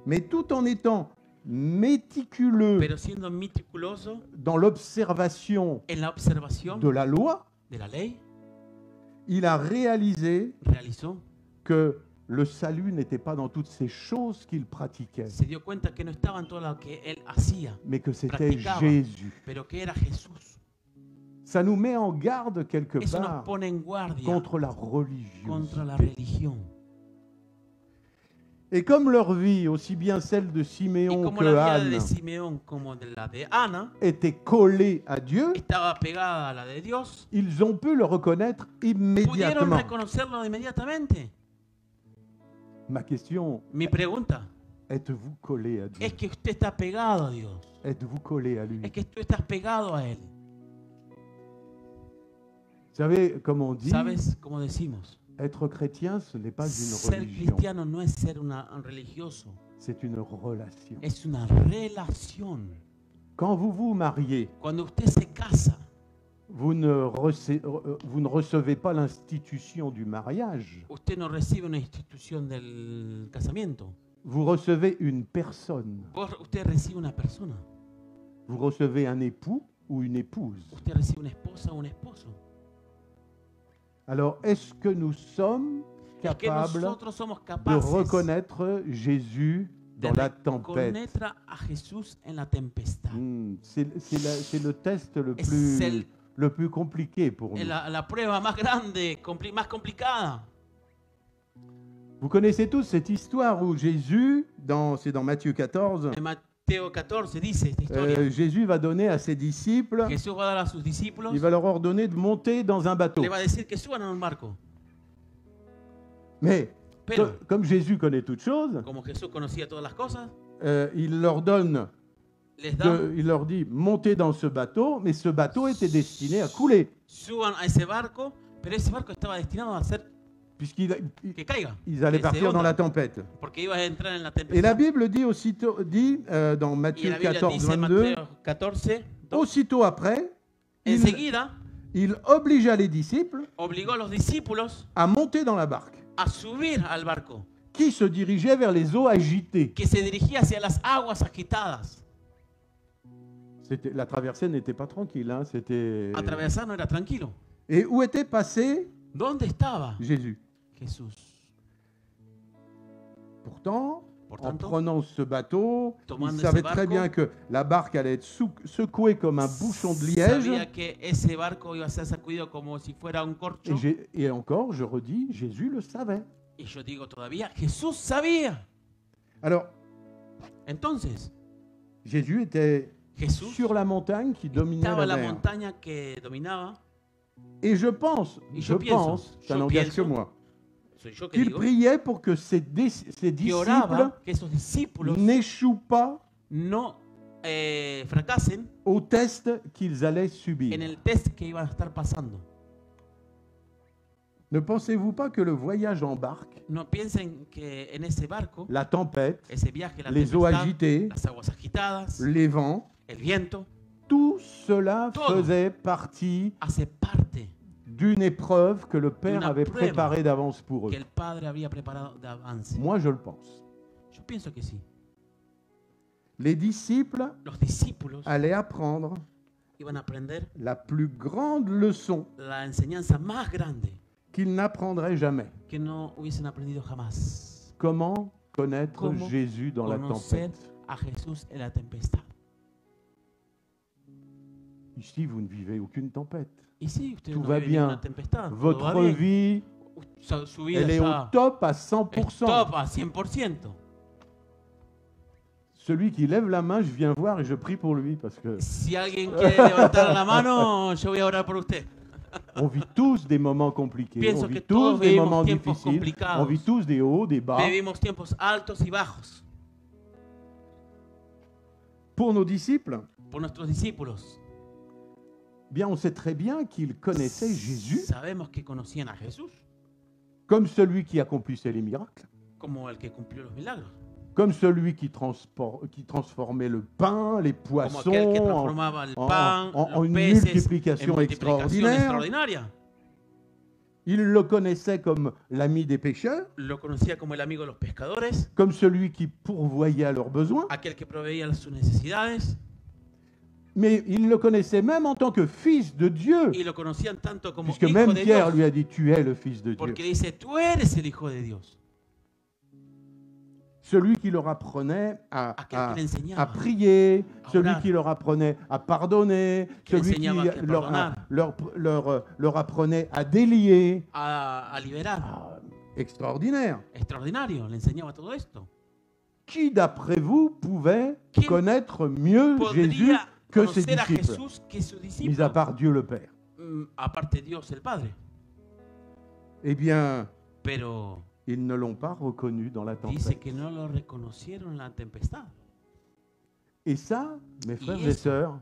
S1: Mais tout en étant méticuleux
S2: Pero siendo meticuloso
S1: dans l'observation
S2: en la observación
S1: de la loi,
S2: de la ley,
S1: il a réalisé
S2: realizó,
S1: que le salut n'était pas dans toutes ces choses qu'il pratiquait,
S2: se dio cuenta que no estaba en todo lo que él hacía,
S1: mais que c'était
S2: practicaba,
S1: Jésus.
S2: pero que era Jesús.
S1: Ça nous met en garde quelque
S2: Eso nos
S1: part
S2: pone en guardia
S1: contre la religion.
S2: contra la religión.
S1: Et comme leur vie, aussi bien celle de
S2: Y
S1: Siméon
S2: como
S1: que
S2: la vida
S1: Anne,
S2: de Simeón como de la de Ana
S1: était collée à Dieu,
S2: estaba pegada a la de Dios,
S1: ils ont pu le reconnaître
S2: pudieron
S1: immédiatement.
S2: reconocerlo inmediatamente.
S1: Ma question,
S2: Mi pregunta
S1: êtes-vous collé à Dieu?
S2: es que usted está pegado a Dios,
S1: Êtes-vous collé à lui?
S2: es que tú estás pegado a Él.
S1: Vous savez, comme on dit,
S2: ¿Sabes? Como decimos,
S1: être chrétien, ce n'est pas une
S2: ser
S1: religion,
S2: cristiano no es ser un religioso,
S1: c'est une relation.
S2: es una relación.
S1: Quand vous vous mariez,
S2: Cuando usted se casa,
S1: vous ne recevez pas l'institution du mariage,
S2: usted no recibe una institución del casamiento.
S1: vous recevez une personne.
S2: Usted recibe una persona.
S1: Vous recevez un époux ou une épouse.
S2: Usted recibe una esposa o un esposo.
S1: Alors, est-ce que nous sommes
S2: Es que
S1: capables
S2: nosotros somos
S1: de
S2: capaces
S1: reconnaître Jésus
S2: de
S1: dans la tempête?
S2: reconocer a Jesús en la tempestad.
S1: C'est le test
S2: Es
S1: le plus compliqué pour nous.
S2: la prueba más grande, más complicada.
S1: Vous connaissez tous cette histoire où Jésus, c'est dans Matthieu 14,
S2: En Mateo 14 dice esta historia.
S1: Jésus va donner à ses disciples,
S2: Jesús va a dar a sus discípulos,
S1: il va leur ordonner de monter dans un bateau.
S2: le va a decir que suban en un barco.
S1: Mais
S2: Pero,
S1: comme Jésus connaît toutes choses,
S2: como Jesús conocía todas las cosas,
S1: il leur il leur dit montez dans ce bateau, mais ce bateau était destiné à couler,
S2: suban a ese barco, pero ese barco estaba destinado a hacer
S1: puisqu'ils
S2: que caiga,
S1: allaient
S2: que se
S1: partir dans
S2: hunda,
S1: la tempête.
S2: porque iba a entrar en la
S1: Et la
S2: tempestad.
S1: Bible dit dans
S2: Y
S1: Matthieu
S2: la Biblia
S1: 14,
S2: dice en
S1: 22,
S2: Mateo 14,
S1: aussitôt après,
S2: enseguida
S1: il obligea les disciples
S2: obligó a los discípulos
S1: à monter dans la barque,
S2: a subir al barco,
S1: qui se dirigeait vers les eaux agitées.
S2: que se dirigía hacia las aguas agitadas.
S1: La traversée n'était pas tranquille, hein, c'était...
S2: Atravesar no era tranquilo.
S1: Et où était passé
S2: ¿Dónde estaba
S1: Jésus?
S2: Jesús?
S1: Pourtant,
S2: Por
S1: en
S2: tanto,
S1: prenant ce bateau, il
S2: tomando
S1: savait
S2: ese
S1: très
S2: barco,
S1: bien que la barque allait être secouée comme un bouchon de liège.
S2: sabía que ese barco iba a ser sacudido como si fuera un corcho.
S1: Et encore, je redis, Jésus le savait.
S2: Y yo digo todavía, Jesús sabía.
S1: Alors,
S2: Entonces,
S1: Jésus était
S2: Jesús
S1: sur la montagne qui dominait
S2: estaba en
S1: la
S2: la
S1: mer.
S2: montaña que dominaba.
S1: Et je pense,
S2: Y yo pienso,
S1: ça
S2: yo
S1: n'engage que
S2: pienso,
S1: moi,
S2: soy yo que
S1: qu'il
S2: digo,
S1: priait pour que ses
S2: que
S1: disciples
S2: oraba que esos discípulos
S1: n'échouent pas
S2: no fracasen
S1: au test qu'ils allaient subir.
S2: en el test que iban a estar pasando.
S1: Ne pensez-vous pas que le voyage en barque,
S2: No piensen que en ese barco,
S1: la tempête,
S2: ese viaje, la
S1: les eaux
S2: tempestad,
S1: agitées,
S2: las aguas agitadas,
S1: les vents,
S2: el viento,
S1: tout cela
S2: Todo.
S1: faisait partie
S2: hace parte
S1: d'une épreuve que le Père
S2: Una
S1: avait
S2: prueba
S1: préparée d'avance pour eux.
S2: que el Padre había preparado de avance.
S1: Moi, je le pense.
S2: Yo pienso que sí.
S1: Les disciples
S2: Los discípulos
S1: allaient apprendre
S2: iban a aprender
S1: la plus grande leçon
S2: la enseñanza más grande
S1: qu'ils n'apprendraient jamais.
S2: que no hubiesen aprendido jamás.
S1: Comment connaître
S2: Comment
S1: Jésus dans la
S2: Conocer
S1: tempête?
S2: a Jesús en la tempestad.
S1: Ici, vous ne vivez aucune tempête.
S2: Y sí, usted
S1: Tout
S2: no
S1: va
S2: vive
S1: bien.
S2: ninguna tempestad. todo va
S1: Votre
S2: bien.
S1: vie,
S2: Su vida
S1: elle est au
S2: está
S1: top à
S2: es
S1: 100%.
S2: top a 100%.
S1: Celui qui lève la main, je viens voir et je prie pour lui parce que
S2: Si alguien quiere levantar la mano, yo voy a orar por usted.
S1: on vit tous des moments compliqués,
S2: Pienso
S1: on vit
S2: que
S1: tous
S2: todos
S1: des
S2: vivimos
S1: moments
S2: tiempos
S1: difficiles,
S2: complicados.
S1: on vit tous des hauts, des bas.
S2: Vivimos tiempos altos y bajos.
S1: Pour nos disciples,
S2: Por nuestros discípulos,
S1: bien, on sait très bien qu'ils connaissaient Jésus
S2: sabemos que conocían a Jesús
S1: comme celui qui accomplissait les miracles,
S2: como el que cumplió los milagros,
S1: comme celui qui transformait le pain, les
S2: como aquel que
S1: poissons
S2: transformaba el pan,
S1: en
S2: los
S1: une
S2: peces, en
S1: multiplication
S2: multiplicación
S1: extraordinaire.
S2: extraordinaria.
S1: Ils le connaissaient comme l'ami des pécheurs,
S2: Lo conocía como el amigo de los pescadores,
S1: comme celui qui pourvoyait à leurs besoins,
S2: aquel que proveía sus necesidades,
S1: mais ils le connaissaient même en tant que fils de Dieu,
S2: y lo conocían tanto como
S1: puisque
S2: hijo
S1: même
S2: de
S1: Pierre
S2: Dios,
S1: lui a dit, tu es le fils de Dieu.
S2: porque dice, tú eres el hijo de Dios.
S1: Celui qui leur apprenait à
S2: Aquel que le enseñaba
S1: prier,
S2: a
S1: celui
S2: orar,
S1: qui leur apprenait à pardonner,
S2: que le
S1: celui qui
S2: enseñaba a
S1: leur apprenait à délier.
S2: a liberar.
S1: Ah, extraordinaire.
S2: Extraordinario, le enseñaba todo esto.
S1: Qui, d'après vous, pouvait
S2: Qui
S1: connaître mieux Jésus
S2: Podría
S1: que ses
S2: conocer a
S1: disciples,
S2: Jesús que su
S1: mis
S2: discípulo,
S1: à part Dieu le Père?
S2: aparte de Dios el Padre.
S1: Eh bien,
S2: Pero
S1: ils ne l'ont pas reconnu dans la
S2: dice
S1: tempête.
S2: que no lo reconocieron en la tempestad.
S1: Et ça, mes frères et
S2: eso,
S1: sœurs,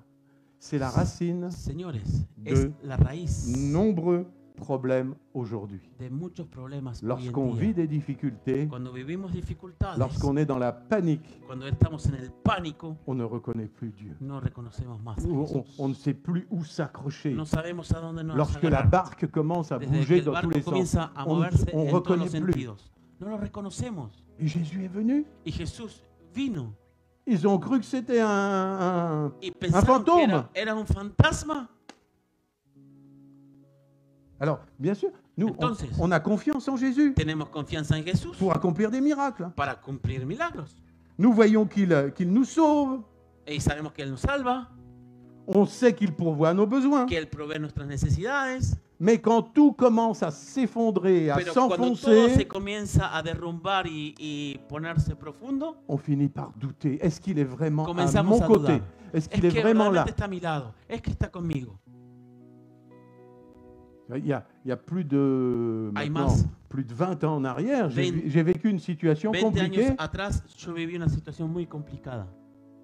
S1: c'est la racine
S2: Señores,
S1: de
S2: es la raíz
S1: nombreux problèmes aujourd'hui.
S2: de muchos problemas hoy
S1: Lorsqu'on
S2: en
S1: vit
S2: día.
S1: des difficultés,
S2: Cuando vivimos dificultades,
S1: lorsqu'on est dans la panique,
S2: cuando estamos en el pánico,
S1: on ne reconnaît plus Dieu.
S2: no reconocemos más a
S1: On
S2: Jesús.
S1: ne sait plus où s'accrocher.
S2: No sabemos a dónde nos
S1: Lorsque la
S2: agarrar.
S1: barque commence à
S2: Desde que
S1: bouger
S2: el
S1: dans tous
S2: barco
S1: les sens,
S2: comienza a
S1: on
S2: moverse
S1: ne
S2: en todos
S1: reconnaît
S2: los
S1: plus.
S2: sentidos. No lo reconocemos.
S1: Et Jésus est venu.
S2: Y Jesús vino
S1: Ils ont cru que c'était
S2: y pensaron
S1: fantôme.
S2: que era un fantasma.
S1: Alors, bien sûr, nous,
S2: Entonces,
S1: on a confiance en Jésus
S2: Tenemos confianza en Jesús
S1: pour accomplir des miracles.
S2: para cumplir milagros.
S1: Nous voyons qu'il nous sauve.
S2: Y sabemos que Él nos salva,
S1: On sait qu'il pourvoit à nos besoins.
S2: que Él provee nuestras necesidades.
S1: Mais quand tout commence à s'effondrer, à
S2: Pero cuando todo se
S1: s'enfoncer,
S2: comienza a derrumbar y ponerse profundo,
S1: on finit par douter. Est-ce qu'il est vraiment à
S2: comenzamos
S1: mon
S2: a
S1: côté?
S2: dudar.
S1: Est-ce
S2: Es
S1: qu'il est
S2: que
S1: vraiment là?
S2: realmente está a mi lado, es que está conmigo.
S1: Il y a plus de,
S2: Hay
S1: maintenant,
S2: más.
S1: plus de 20 ans en arrière,
S2: Vein-
S1: j'ai vécu une situation
S2: 20
S1: compliquée
S2: años atrás yo viví una situación muy complicada.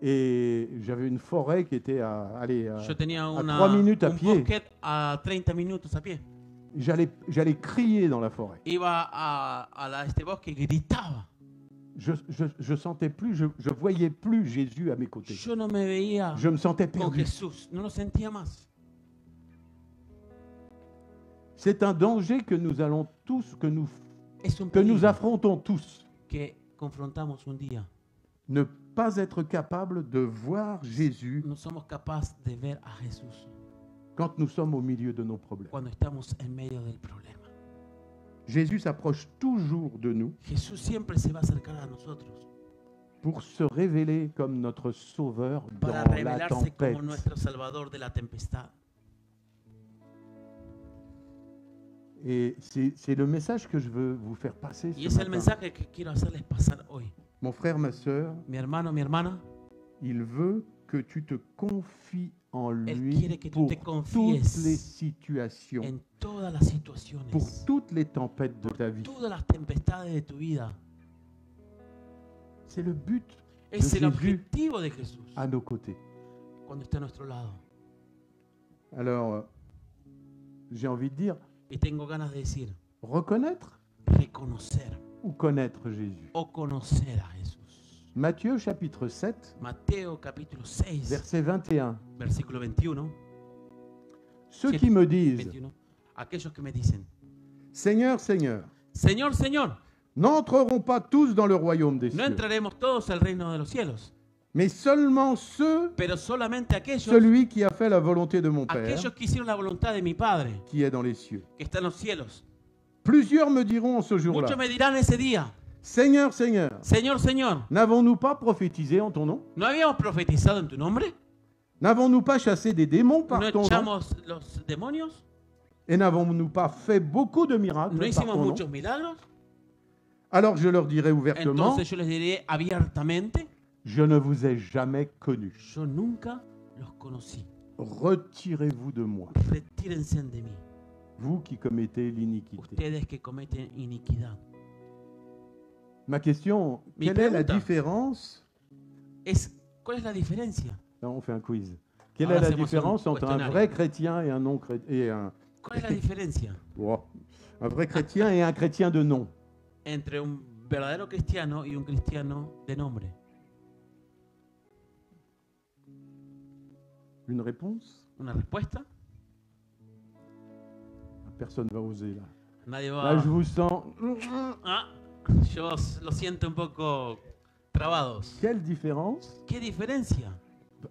S1: et j'avais une forêt qui était
S2: Yo tenía
S1: 3 minutes à
S2: un
S1: pied.
S2: bosque a 30 minutos a pie.
S1: J'allais crier dans la forêt.
S2: Iba a este bosque y gritaba.
S1: Je sentais plus, je voyais plus Jésus à mes côtés.
S2: Yo no me veía
S1: Je me sentais
S2: con
S1: perdu.
S2: Jesús, no lo sentía más.
S1: C'est un danger que nous allons tous, que nous
S2: Es un
S1: que nous
S2: peligro
S1: affrontons tous.
S2: que confrontamos un día.
S1: Ne pas être capable de voir Jésus
S2: No somos capaces de ver a Jesús
S1: quand nous sommes au milieu de nos problèmes.
S2: cuando estamos en medio del problema.
S1: Jésus s'approche toujours de nous
S2: Jesús siempre se va a acercar a nosotros
S1: pour se révéler comme notre sauveur
S2: para
S1: dans la
S2: revelarse
S1: tempête.
S2: como nuestro Salvador de la tempestad.
S1: Et c'est le message que je veux vous faire passer
S2: Y
S1: ce
S2: es el
S1: matin.
S2: mensaje que quiero hacerles pasar hoy.
S1: Mon frère, ma sœur,
S2: Mi hermano, mi hermana,
S1: il veut que tu te confies en
S2: Él
S1: lui
S2: quiere que tú
S1: pour
S2: te
S1: toutes
S2: confíes
S1: les situations,
S2: en todas las situaciones,
S1: pour toutes les tempêtes de ta vie.
S2: todas las tempestades de tu vida.
S1: C'est le but
S2: Es
S1: de
S2: el
S1: Jésus
S2: objetivo de Jesús
S1: à nos côtés.
S2: cuando está a nuestro lado.
S1: Alors, j'ai envie de dire,
S2: Y tengo ganas de decir,
S1: reconnaître
S2: reconocer
S1: ou connaître Jésus.
S2: o conocer a Jesús.
S1: Matthieu chapitre 7,
S2: Mateo capítulo 6,
S1: verset 21.
S2: versículo 21.
S1: Ceux
S2: Siete,
S1: qui me disent,
S2: 21. Aquellos que me dicen,
S1: Seigneur, Seigneur,
S2: Señor, Señor,
S1: n'entreront pas tous dans le royaume des
S2: no
S1: cieux,
S2: entraremos todos al reino de los cielos,
S1: mais seulement ceux,
S2: pero solamente aquellos,
S1: celui qui a fait la volonté de mon Père,
S2: aquellos que hicieron la voluntad de mi Padre,
S1: qui est dans les cieux.
S2: que está en los cielos.
S1: Plusieurs me diront en ce jour-là,
S2: Muchos me dirán ese día,
S1: Seigneur, Seigneur,
S2: Señor, Señor,
S1: n'avons-nous pas prophétisé en ton nom?
S2: ¿no habíamos profetizado en tu nombre?
S1: N'avons-nous pas chassé des démons par
S2: ¿No
S1: ton nom?
S2: echamos los demonios?
S1: Et n'avons-nous pas fait beaucoup de miracles
S2: ¿No
S1: par
S2: hicimos
S1: ton nom?
S2: muchos milagros?
S1: Alors je leur dirai ouvertement,
S2: Entonces yo les diré abiertamente,
S1: je ne vous ai jamais connus.
S2: yo nunca los conocí.
S1: Retirez-vous de moi,
S2: Retírense de mí,
S1: vous qui commettez l'iniquité.
S2: ustedes que cometen iniquidad.
S1: Ma question,
S2: Mi
S1: quelle est la
S2: pregunta.
S1: différence?
S2: ¿Cuál es la diferencia?
S1: Là, on fait un quiz. Quelle
S2: Ahora
S1: est la
S2: hacemos un
S1: différence entre un
S2: cuestionario.
S1: vrai chrétien et un non chrétien et un,
S2: ¿Cuál es la diferencia
S1: oh, un vrai chrétien et un chrétien de nom?
S2: entre un verdadero cristiano y un cristiano de nombre?
S1: Une réponse?
S2: ¿Una respuesta?
S1: Personne va oser là.
S2: Nadie
S1: Là,
S2: va.
S1: je vous sens.
S2: Ah, yo lo siento un poco trabados.
S1: Quelle différence?
S2: ¿Qué diferencia?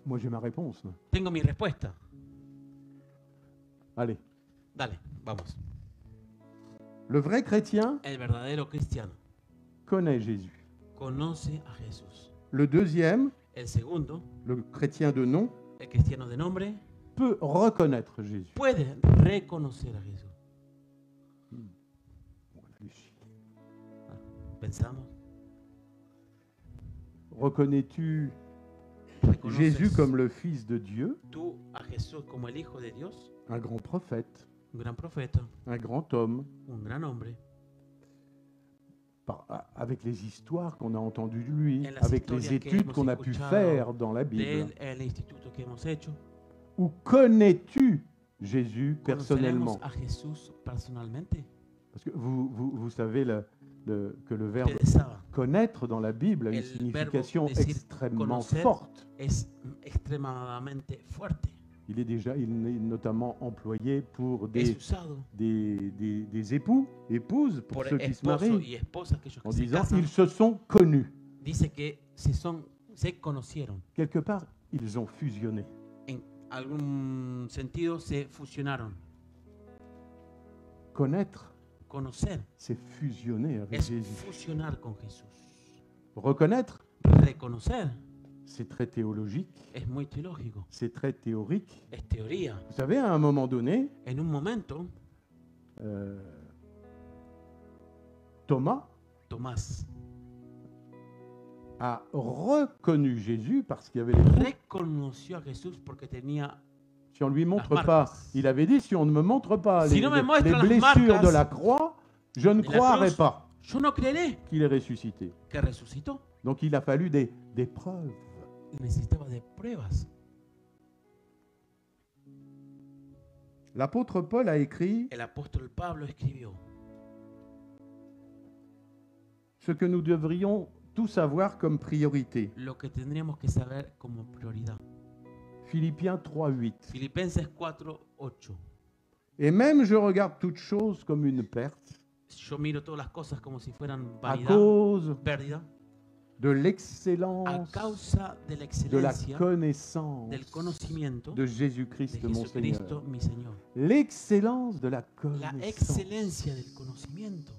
S1: Moi, j'ai ma réponse. là.
S2: Tengo mi respuesta.
S1: Allez.
S2: Dale, vamos.
S1: Le vrai chrétien
S2: El verdadero cristiano
S1: connaît Jésus.
S2: conoce a Jesús.
S1: Le deuxième,
S2: El segundo,
S1: le chrétien de nom,
S2: el cristiano de nombre,
S1: peut reconnaître Jésus.
S2: puede reconocer a Jesús.
S1: On réfléchit.
S2: Pensamos.
S1: Reconnais-tu
S2: ¿Reconoces
S1: Jésus comme le Fils de Dieu,
S2: tú a Jesús como el Hijo de Dios?
S1: un grand prophète,
S2: Un gran profeta,
S1: un grand homme,
S2: un gran hombre.
S1: avec les histoires qu'on a entendues de lui,
S2: En las
S1: avec les
S2: historias que
S1: études
S2: hemos
S1: qu'on a pu
S2: escuchado
S1: faire dans la
S2: De
S1: Bible?
S2: él, el instituto que hemos hecho.
S1: Ou connais-tu Jésus personnellement?
S2: ¿Conoceremos a Jesús personalmente?
S1: Parce que vous savez que le verbe
S2: Ustedes saben,
S1: connaître dans la Bible a une
S2: El
S1: signification
S2: verbo decir
S1: extrêmement
S2: conocer
S1: forte.
S2: es extremadamente fuerte.
S1: Il est notamment employé pour
S2: Es
S1: des
S2: usado
S1: époux, épouses, pour
S2: por
S1: ceux qui se
S2: esposo
S1: marient,
S2: y esposa, aquellos
S1: en
S2: que se
S1: disant
S2: casan.
S1: ils se sont connus.
S2: Dice que se conocieron.
S1: Quelque part, ils ont fusionné.
S2: En algún sentido se fusionaron.
S1: Connaître,
S2: Conocer
S1: c'est fusionner avec
S2: es
S1: Jésus.
S2: fusionar con Jesús.
S1: Reconnaître,
S2: Reconocer
S1: c'est très théologique,
S2: es muy teológico.
S1: c'est très théorique.
S2: Es teoría.
S1: Vous savez, à un moment donné,
S2: En un momento,
S1: Thomas
S2: Tomás
S1: a reconnu Jésus parce qu'il y avait les trous.
S2: reconoció a Jesús porque tenía.
S1: Si on ne lui montre
S2: Las
S1: pas,
S2: marcas.
S1: il avait dit, si on ne me montre pas
S2: Si
S1: les,
S2: no me muestra
S1: les
S2: las
S1: blessures
S2: marcas
S1: de la croix, je ne
S2: de la
S1: croirais
S2: cruz,
S1: pas
S2: yo no creeré
S1: qu'il est ressuscité.
S2: que resucitó.
S1: Donc il a fallu des preuves.
S2: Y necesitaba de pruebas.
S1: L'apôtre Paul a écrit
S2: El apóstol Pablo escribió
S1: ce que nous devrions tous avoir comme priorité.
S2: lo que tendríamos que saber como prioridad.
S1: Philippiens 3:8.
S2: Filipenses 4:8.
S1: Et même je regarde toutes choses comme une perte
S2: Yo miro todas las cosas como si fueran
S1: à
S2: vanidad,
S1: cause
S2: pérdida,
S1: de
S2: a
S1: l'excellence
S2: causa de la
S1: de la
S2: excelencia
S1: connaissance
S2: del conocimiento
S1: de
S2: de
S1: Jésus-Christ mon Seigneur.
S2: Jesucristo, mi Señor.
S1: L'excellence de la
S2: La
S1: connaissance.
S2: excelencia del conocimiento.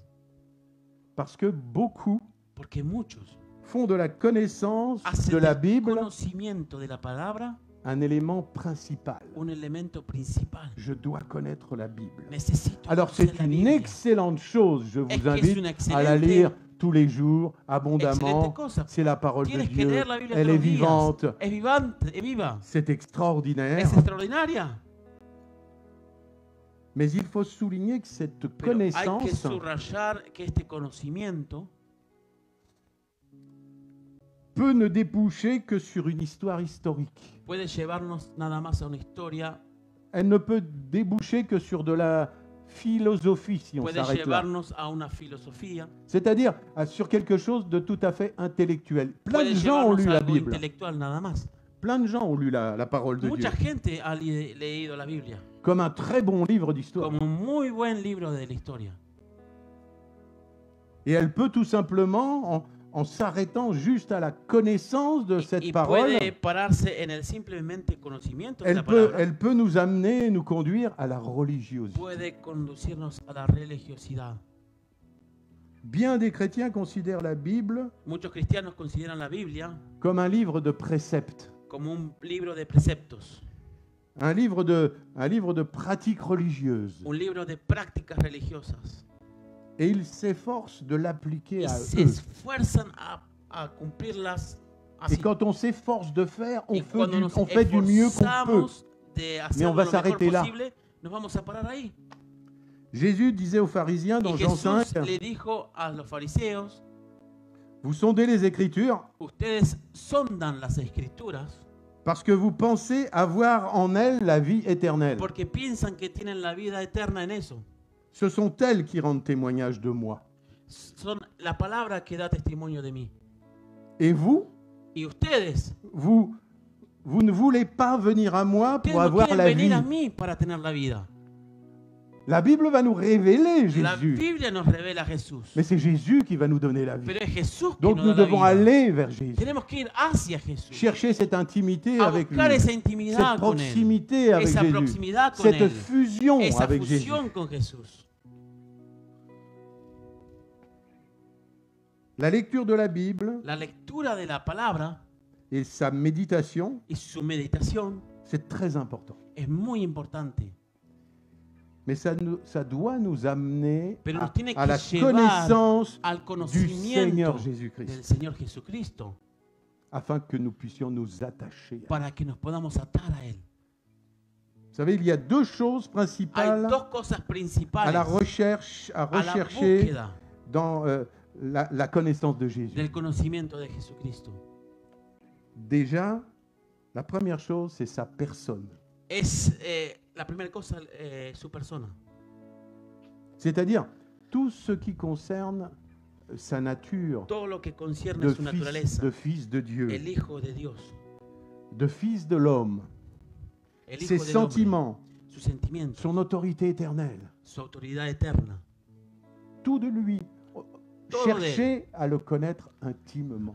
S1: Parce que beaucoup
S2: Porque muchos
S1: font de la connaissance
S2: hacen
S1: de la
S2: del
S1: Bible
S2: conocimiento de la palabra
S1: un élément principal.
S2: un elemento principal.
S1: Je dois connaître la Bible.
S2: Necesito
S1: Alors
S2: conocer
S1: c'est
S2: la
S1: une
S2: Biblia.
S1: excellente chose. Je
S2: Es
S1: vous
S2: que es
S1: invite
S2: una
S1: à la
S2: excelente-
S1: lire tous les jours,
S2: Excelente
S1: abondamment.
S2: cosa.
S1: C'est la parole de
S2: Tienes que
S1: Dieu.
S2: leer la Biblia
S1: Elle
S2: todos
S1: est
S2: los días.
S1: vivante.
S2: Es vivante, es viva.
S1: C'est extraordinaire.
S2: Es extraordinaria.
S1: Mais il faut souligner que cette
S2: Pero hay que
S1: connaissance
S2: subrayar que este conocimiento
S1: peut ne déboucher que sur une histoire historique.
S2: puede llevarnos nada más a una historia,
S1: Elle ne peut déboucher que sur de la philosophie, si on
S2: puede
S1: s'arrête là.
S2: llevarnos a una filosofía,
S1: C'est-à-dire sur quelque chose de tout à fait intellectuel. Plein
S2: puede
S1: de gens ont
S2: llevarnos
S1: lu
S2: a
S1: la
S2: algo
S1: Bible.
S2: intelectual nada más.
S1: Plein de gens ont lu la parole de Dieu.
S2: Mucha gente ha leído la Biblia
S1: Comme un très bon livre d'histoire.
S2: como un muy buen libro de la historia.
S1: Et elle peut tout simplement, en s'arrêtant juste à la connaissance de cette
S2: Y
S1: parole,
S2: puede pararse en el simplemente conocimiento de la palabra.
S1: elle peut nous amener, nous conduire à la religiosité.
S2: Puede conducirnos a la religiosidad.
S1: Bien des chrétiens considèrent la Bible
S2: Muchos cristianos consideran la Biblia
S1: comme un livre de préceptes,
S2: como un libro de preceptos,
S1: un livre de pratiques religieuses.
S2: un libro de prácticas religiosas.
S1: Et ils s'efforcent de l'appliquer
S2: Y
S1: à
S2: se
S1: eux.
S2: esfuerzan a cumplirlas
S1: Et
S2: Así.
S1: quand on s'efforce de faire,
S2: Y cuando nos
S1: on fait du mieux qu'on peut.
S2: esforzamos de
S1: Mais on
S2: hacer
S1: va
S2: lo mejor
S1: s'arrêter là.
S2: posible, nos vamos a parar ahí.
S1: Jésus disait aux pharisiens dans
S2: Y
S1: Jean
S2: Jesús
S1: 5,
S2: le dijo a los fariseos,
S1: vous sondez les Écritures
S2: ustedes sondan las escrituras
S1: parce que vous pensez avoir en elles la vie éternelle.
S2: porque piensan que tienen la vida eterna en eso.
S1: Ce sont elles qui rendent témoignage de moi.
S2: Son la palabra que da testimonio de mí.
S1: Et vous,
S2: Y ustedes,
S1: vous ne voulez pas venir à moi
S2: ustedes
S1: pour
S2: no
S1: avoir
S2: quieren
S1: la
S2: venir a
S1: vie.
S2: mí para tener la vida.
S1: La Bible va nous révéler
S2: La
S1: Jésus.
S2: Biblia nos revela a Jesús.
S1: Mais c'est Jésus qui va nous donner la vie.
S2: Pero es Jesús que
S1: Donc
S2: nos
S1: nous
S2: da la
S1: devons
S2: vida.
S1: aller vers Jésus.
S2: Tenemos que ir hacia Jesús.
S1: Chercher cette intimité
S2: A
S1: avec lui.
S2: buscar esa intimidad
S1: Cette
S2: con él.
S1: proximité avec
S2: Esa
S1: Jésus.
S2: proximidad con
S1: Cette
S2: él.
S1: fusion
S2: Esa
S1: avec Jésus.
S2: fusión con Jesús.
S1: La lecture de la Bible
S2: La lectura de la palabra
S1: et sa méditation,
S2: y su meditación
S1: c'est très important.
S2: es muy importante.
S1: Mais ça doit nous amener
S2: Pero nos tiene
S1: à
S2: que
S1: la
S2: llevar
S1: connaissance
S2: al
S1: du
S2: conocimiento
S1: Seigneur
S2: del
S1: Jésus-Christ,
S2: Señor Jesucristo
S1: afin que nous puissions nous attacher.
S2: para que nos podamos atar a Él.
S1: Vous savez, il y a deux choses
S2: Hay
S1: principales
S2: dos cosas
S1: à
S2: principales
S1: la recherche, à
S2: a la
S1: rechercher
S2: búsqueda
S1: dans la connaissance de Jésus.
S2: del conocimiento de Jesucristo.
S1: Déjà, la première chose, c'est sa personne.
S2: Es la primera cosa, su persona.
S1: C'est-à-dire tout ce qui concerne sa nature
S2: Todo lo que concierne
S1: de
S2: a su naturaleza.
S1: fils de Dieu,
S2: El Hijo de Dios.
S1: de fils de l'homme,
S2: El Hijo
S1: ses
S2: del hombre.
S1: sentiments,
S2: Sus sentimientos.
S1: son autorité éternelle,
S2: Su autoridad eterna.
S1: tout de lui.
S2: Todo
S1: Cherchez à le connaître intimement.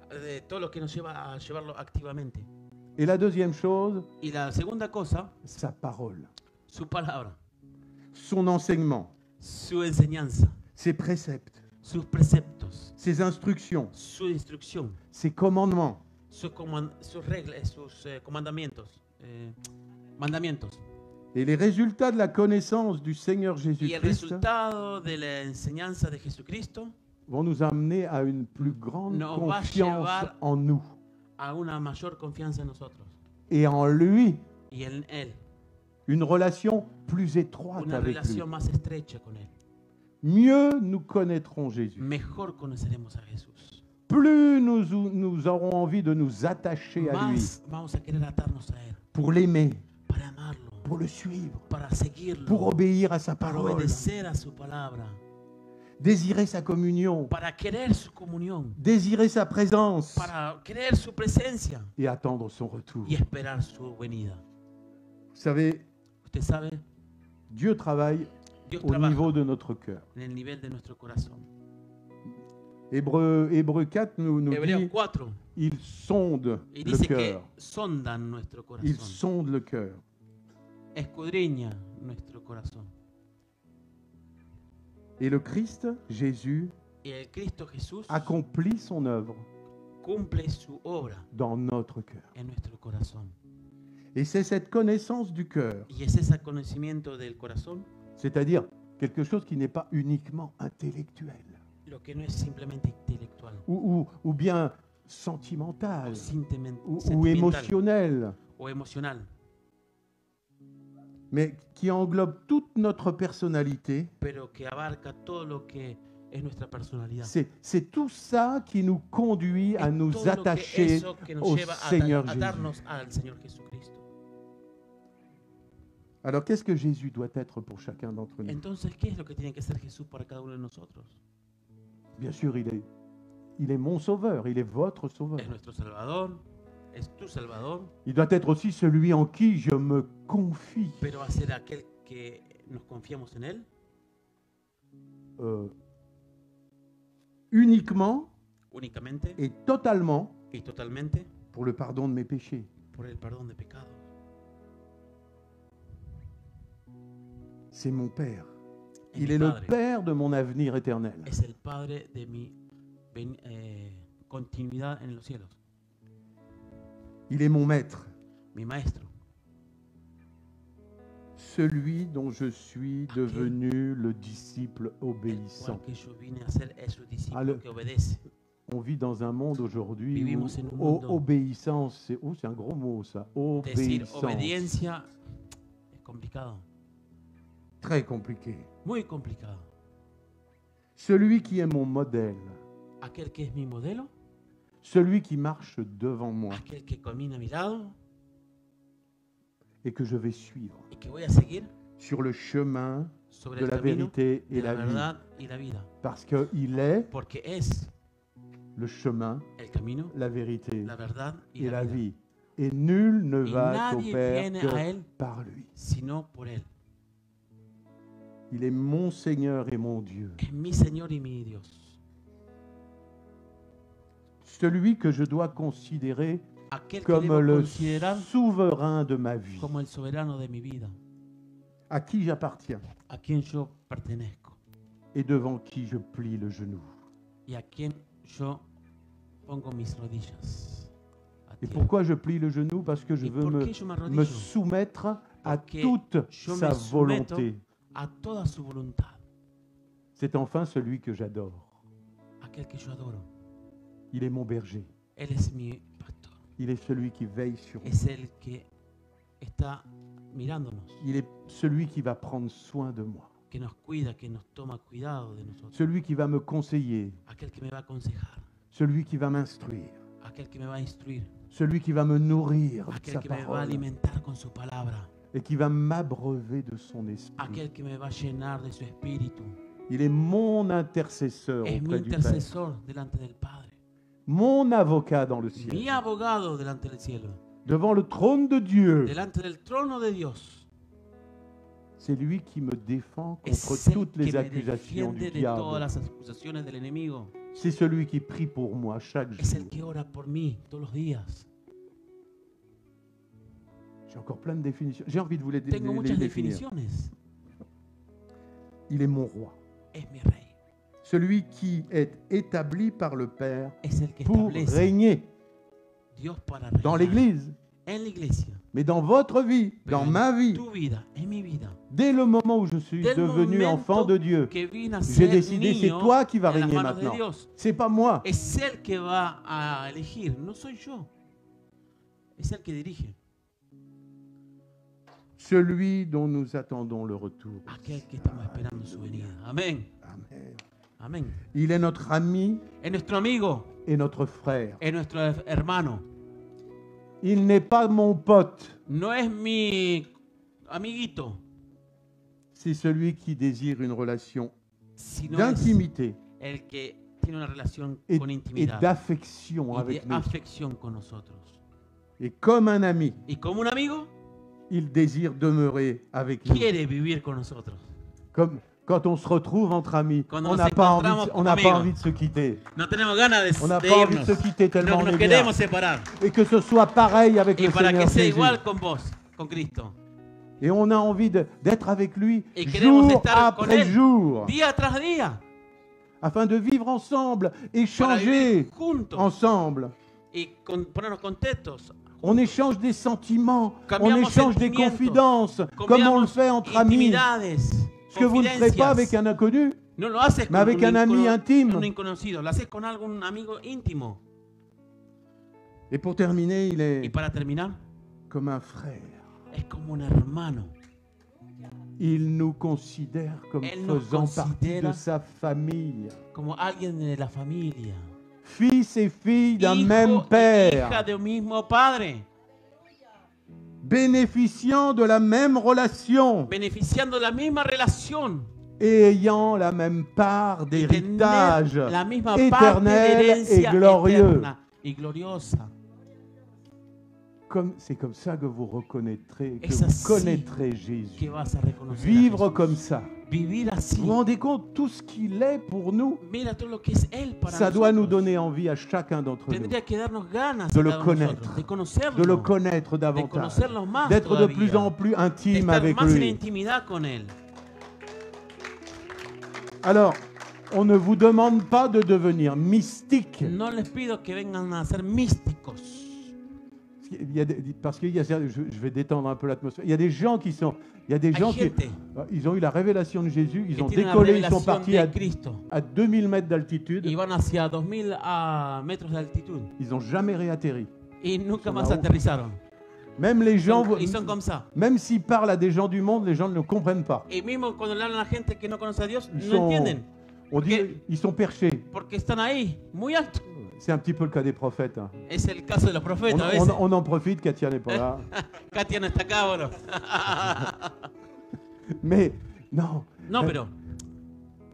S2: De todo lo que nos lleva a llevarlo activamente.
S1: Et la deuxième chose,
S2: Y la segunda cosa,
S1: sa parole,
S2: su palabra,
S1: son enseignement,
S2: su enseñanza,
S1: ses préceptes,
S2: sus preceptos,
S1: ses instructions,
S2: su instrucción,
S1: ses commandements.
S2: sus reglas, sus mandamientos.
S1: Et les résultats de la connaissance du Seigneur
S2: Y el
S1: Jésus-Christ
S2: resultado de la enseñanza de Jesucristo
S1: vont nous amener à une plus grande
S2: Nos va a
S1: confiance
S2: llevar
S1: en nous
S2: a una mayor confianza en nosotros
S1: et en lui,
S2: y en Él,
S1: une relation plus étroite
S2: una
S1: avec lui.
S2: relación más estrecha con Él.
S1: Mieux nous connaîtrons Jésus.
S2: Mejor conoceremos a Jesús.
S1: Plus nous aurons envie de nous attacher à lui
S2: Más vamos a querer atarnos a Él
S1: pour l'aimer,
S2: para amarlo,
S1: pour le suivre,
S2: para seguirlo,
S1: pour obéir à sa
S2: para
S1: parole,
S2: obedecer a su palabra,
S1: désirer sa communion,
S2: para querer su comunión,
S1: désirer sa présence
S2: para querer su presencia
S1: et attendre son retour.
S2: y esperar su venida.
S1: Vous savez,
S2: Usted sabe,
S1: Dieu travaille
S2: Dios
S1: au
S2: trabaja
S1: niveau de notre cœur.
S2: en el nivel de nuestro corazón.
S1: Hébreu 4 nous
S2: Hebreos
S1: dit
S2: 4
S1: il sonde
S2: y
S1: le
S2: dice que
S1: cœur.
S2: sondan nuestro
S1: Il
S2: corazón,
S1: sonde le cœur.
S2: escudriña nuestro corazón.
S1: Et le Christ, Jésus,
S2: Y el Cristo Jesús
S1: accomplit son œuvre
S2: cumple su obra
S1: dans notre cœur.
S2: en nuestro corazón.
S1: Et c'est cette connaissance du cœur,
S2: Y es ese conocimiento del corazón
S1: c'est-à-dire quelque chose qui n'est pas uniquement intellectuel
S2: lo que no es simplemente intelectual
S1: ou bien sentimental
S2: o
S1: ou
S2: sentimental
S1: émotionnel,
S2: o emocional,
S1: mais qui englobe toute notre personnalité.
S2: pero que abarca todo lo que es nuestra personalidad.
S1: C'est tout ça qui nous conduit à
S2: Es
S1: nous
S2: todo lo que
S1: attacher
S2: eso que nos
S1: au
S2: lleva a
S1: Seigneur Jésus.
S2: atarnos al Señor Jesucristo.
S1: Alors qu'est-ce que Jésus doit être pour chacun d'entre nous?
S2: Entonces, ¿qué es lo que tiene que ser Jesús para cada uno de nosotros?
S1: Bien sûr, il est mon sauveur, il est votre sauveur.
S2: Es nuestro Salvador, es tu Salvador,
S1: Il doit être aussi celui en qui je me confie
S2: pero va a ser aquel que nos confiamos en Él
S1: uniquement
S2: únicamente
S1: et totalement
S2: y totalmente
S1: pour le pardon de mes péchés.
S2: por el perdón de pecados.
S1: C'est mon Père.
S2: Es
S1: Il
S2: mi
S1: est le
S2: Padre.
S1: Père de mon avenir éternel.
S2: Es el Padre de mi continuidad en los cielos,
S1: Il est mon Maître,
S2: mi Maestro,
S1: celui dont je suis devenu le disciple
S2: el
S1: obéissant.
S2: cual que yo vine a ser es su discípulo
S1: Ah, le-
S2: que obedece.
S1: On vit dans un monde aujourd'hui
S2: Vivimos en un
S1: où
S2: mundo.
S1: obéissance, c'est un gros mot ça,
S2: Decir
S1: obéissance,
S2: obediencia es complicado,
S1: très compliqué.
S2: muy complicado.
S1: Celui qui est mon modèle,
S2: Aquel que es mi modelo,
S1: celui qui marche devant moi
S2: aquel que camina a mi lado
S1: et que je vais suivre
S2: y que voy a seguir
S1: sur le chemin
S2: sobre
S1: de
S2: el
S1: la
S2: camino
S1: vérité
S2: de
S1: et
S2: la
S1: la vie,
S2: verdad y la vida.
S1: parce qu'il est
S2: Porque es
S1: le chemin,
S2: el camino,
S1: la vérité
S2: la verdad y
S1: et
S2: la
S1: la
S2: vida.
S1: vie. Et nul ne
S2: Y
S1: va au
S2: nadie
S1: Père
S2: viene
S1: que
S2: a Él
S1: par lui.
S2: sino por Él.
S1: Il est mon Seigneur et mon Dieu.
S2: Es mi Señor y mi Dios.
S1: Celui que je dois considérer
S2: Aquel que
S1: comme
S2: debo
S1: le
S2: considerar
S1: souverain de ma vie,
S2: como el soberano de mi vida,
S1: à qui j'appartiens
S2: a quien yo pertenezco
S1: et devant qui je plie le genou.
S2: y a quien yo pongo mis rodillas. A
S1: Et
S2: tierra.
S1: pourquoi je plie le genou? Parce que je
S2: ¿Y
S1: veux
S2: por
S1: me,
S2: qué yo me
S1: me
S2: arrodillo?
S1: soumettre à
S2: Porque
S1: toute
S2: yo
S1: sa
S2: me someto
S1: volonté.
S2: a toda su voluntad.
S1: C'est enfin celui que j'adore.
S2: Aquel que yo adoro.
S1: Il est mon berger.
S2: Él es mi pastor.
S1: Il est celui qui veille sur moi.
S2: Es el que está mirándonos,
S1: Il est celui qui va prendre soin de moi.
S2: que nos cuida, que nos toma cuidado de nosotros.
S1: Celui qui va me conseiller.
S2: Aquel que me va a aconsejar,
S1: Celui qui va m'instruire.
S2: aquel que me va a instruir,
S1: Celui qui va me nourrir de
S2: aquel
S1: sa
S2: que me va a
S1: parole.
S2: alimentar con su palabra,
S1: Et qui va m'abreuver de son esprit.
S2: aquel que me va a llenar de su espíritu.
S1: Il est mon intercesseur
S2: Es mi
S1: auprès du Père.
S2: intercesor delante del Padre,
S1: Mon avocat dans le ciel.
S2: mi abogado delante del cielo,
S1: Devant le trône de Dieu.
S2: delante del trono de Dios.
S1: C'est lui qui me défend
S2: Es
S1: contre
S2: el
S1: toutes
S2: que
S1: les
S2: me
S1: accusations
S2: defiende
S1: du
S2: de todas
S1: diable.
S2: las acusaciones del enemigo.
S1: C'est celui qui prie pour moi chaque
S2: Es
S1: jour.
S2: el que ora por mí todos los días.
S1: J'ai encore plein de définitions. J'ai envie de vous les
S2: Tengo muchas
S1: définir.
S2: definiciones.
S1: Il est mon roi.
S2: Es mi rey.
S1: Celui qui est établi par le Père
S2: Es el que
S1: pour
S2: establece
S1: régner
S2: Dios para
S1: dans
S2: reinar
S1: l'Église,
S2: en la iglesia,
S1: mais dans votre vie,
S2: pero
S1: dans
S2: en
S1: ma vie.
S2: tu vida, en mi vida.
S1: Dès le moment où je suis
S2: Del
S1: devenu
S2: momento
S1: enfant de Dieu,
S2: que vine a
S1: j'ai
S2: ser
S1: décidé, c'est
S2: niño
S1: toi qui vas
S2: en las
S1: régner
S2: manos de
S1: maintenant.
S2: Dios.
S1: C'est pas moi.
S2: Es Él que va a elegir, no soy yo. Es Él que dirige.
S1: Celui dont nous attendons le retour.
S2: Aquel que estamos esperando su venida. Amén.
S1: Amen.
S2: Amén.
S1: Il est notre ami
S2: Es nuestro amigo,
S1: et notre frère.
S2: es nuestro hermano.
S1: Il n'est pas mon pote,
S2: No es mi amiguito,
S1: c'est celui qui désire une relation
S2: sino es
S1: d'intimité
S2: el que tiene una relación
S1: et,
S2: con
S1: et
S2: intimidad
S1: d'affection
S2: y de
S1: avec nous.
S2: afección con nosotros.
S1: Et comme un ami,
S2: Y como un amigo,
S1: il désire demeurer avec nous.
S2: quiere vivir con nosotros.
S1: Comme quand on se retrouve entre amis,
S2: Cuando
S1: on
S2: nos
S1: n'a pas envie,
S2: encontramos
S1: on n'a
S2: como
S1: pas
S2: amigos.
S1: envie de se quitter.
S2: No tenemos ganas
S1: On n'a
S2: de
S1: pas envie de
S2: irnos.
S1: se quitter tellement
S2: No
S1: on
S2: nos
S1: est bien.
S2: queremos separar.
S1: Et que ce soit pareil avec
S2: Y
S1: le
S2: para que
S1: Seigneur
S2: sea
S1: Jésus.
S2: igual con vos, con Cristo.
S1: Et on a envie d'être avec lui
S2: Y queremos
S1: jour
S2: estar con
S1: après
S2: Él
S1: jour,
S2: día tras día.
S1: afin de vivre ensemble,
S2: Para
S1: échanger
S2: vivir juntos
S1: ensemble.
S2: y ponernos contentos.
S1: On échange des sentiments, on
S2: Cambiamos
S1: échange des
S2: sentimientos,
S1: confidences, comme on le fait entre amis.
S2: intimidades,
S1: Ce que vous ne ferez pas avec un inconnu,
S2: No lo haces
S1: mais avec un ami intime.
S2: un inconocido, lo haces con algún amigo íntimo.
S1: Et pour terminer, il
S2: Y
S1: est
S2: para terminar,
S1: comme un frère.
S2: es como un hermano.
S1: Il nous considère comme
S2: Él nos
S1: faisant partie
S2: considera
S1: de sa famille.
S2: Como alguien de la familia.
S1: Fils et filles d'un
S2: Hijo
S1: même
S2: y hija
S1: père,
S2: de un mismo padre.
S1: bénéficiant de la même relation
S2: Beneficiando de la misma relación.
S1: et ayant la même part
S2: Y
S1: d'héritage
S2: tener la misma parte de
S1: éternel et
S2: herencia
S1: glorieux.
S2: eterna y gloriosa.
S1: C'est comme ça que vous reconnaîtrez, que
S2: Es
S1: vous
S2: así
S1: connaîtrez Jésus.
S2: Que vas a reconocer a
S1: Vivre
S2: Jesús.
S1: comme ça.
S2: Vivir así.
S1: Vous vous rendez compte, tout ce qu'il est pour nous,
S2: Mira todo lo que es Él para
S1: ça doit nous
S2: nosotros.
S1: donner envie à chacun d'entre nous
S2: Tendría que darnos ganas
S1: de
S2: a
S1: le
S2: cada uno de
S1: connaître,
S2: nosotros, de conocerlo,
S1: de le connaître
S2: de
S1: davantage,
S2: conocerlo más
S1: d'être de
S2: todavía,
S1: plus en plus
S2: de
S1: intime
S2: estar
S1: avec
S2: más en
S1: lui.
S2: intimidad con Él.
S1: Alors, on ne vous demande pas de devenir mystique.
S2: No les pido que vengan a ser místicos.
S1: parce qu'il y a, je vais détendre un peu l'atmosphère. Il y a des gens qui sont, il y a des gens qui,
S2: gente
S1: ils ont eu la révélation de Jésus, ils
S2: que
S1: ont
S2: tienen la
S1: décollé, ils sont
S2: revelación
S1: partis
S2: de Cristo
S1: à 2000 mètres d'altitude,
S2: y van hacia 2000 metros de altitud
S1: ils n'ont jamais réatterri.
S2: y nunca
S1: Son
S2: más
S1: la
S2: aterrizaron.
S1: Même les gens,
S2: Y son comme ça.
S1: même s'ils parlent à des gens du monde, les gens ne le comprennent pas.
S2: Y mismo cuando le hablan a gente que no conoce a Dios,
S1: Ils
S2: no
S1: sont,
S2: entienden.
S1: on dit,
S2: Porque-
S1: ils sont perchés.
S2: Porque están ahí, muy alto.
S1: C'est un petit peu le cas des prophètes. Hein.
S2: Es el caso de los
S1: On,
S2: profetas a veces.
S1: on en profite, Katia n'est pas là.
S2: Katia no está acá, bueno.
S1: Mais non,
S2: No, pero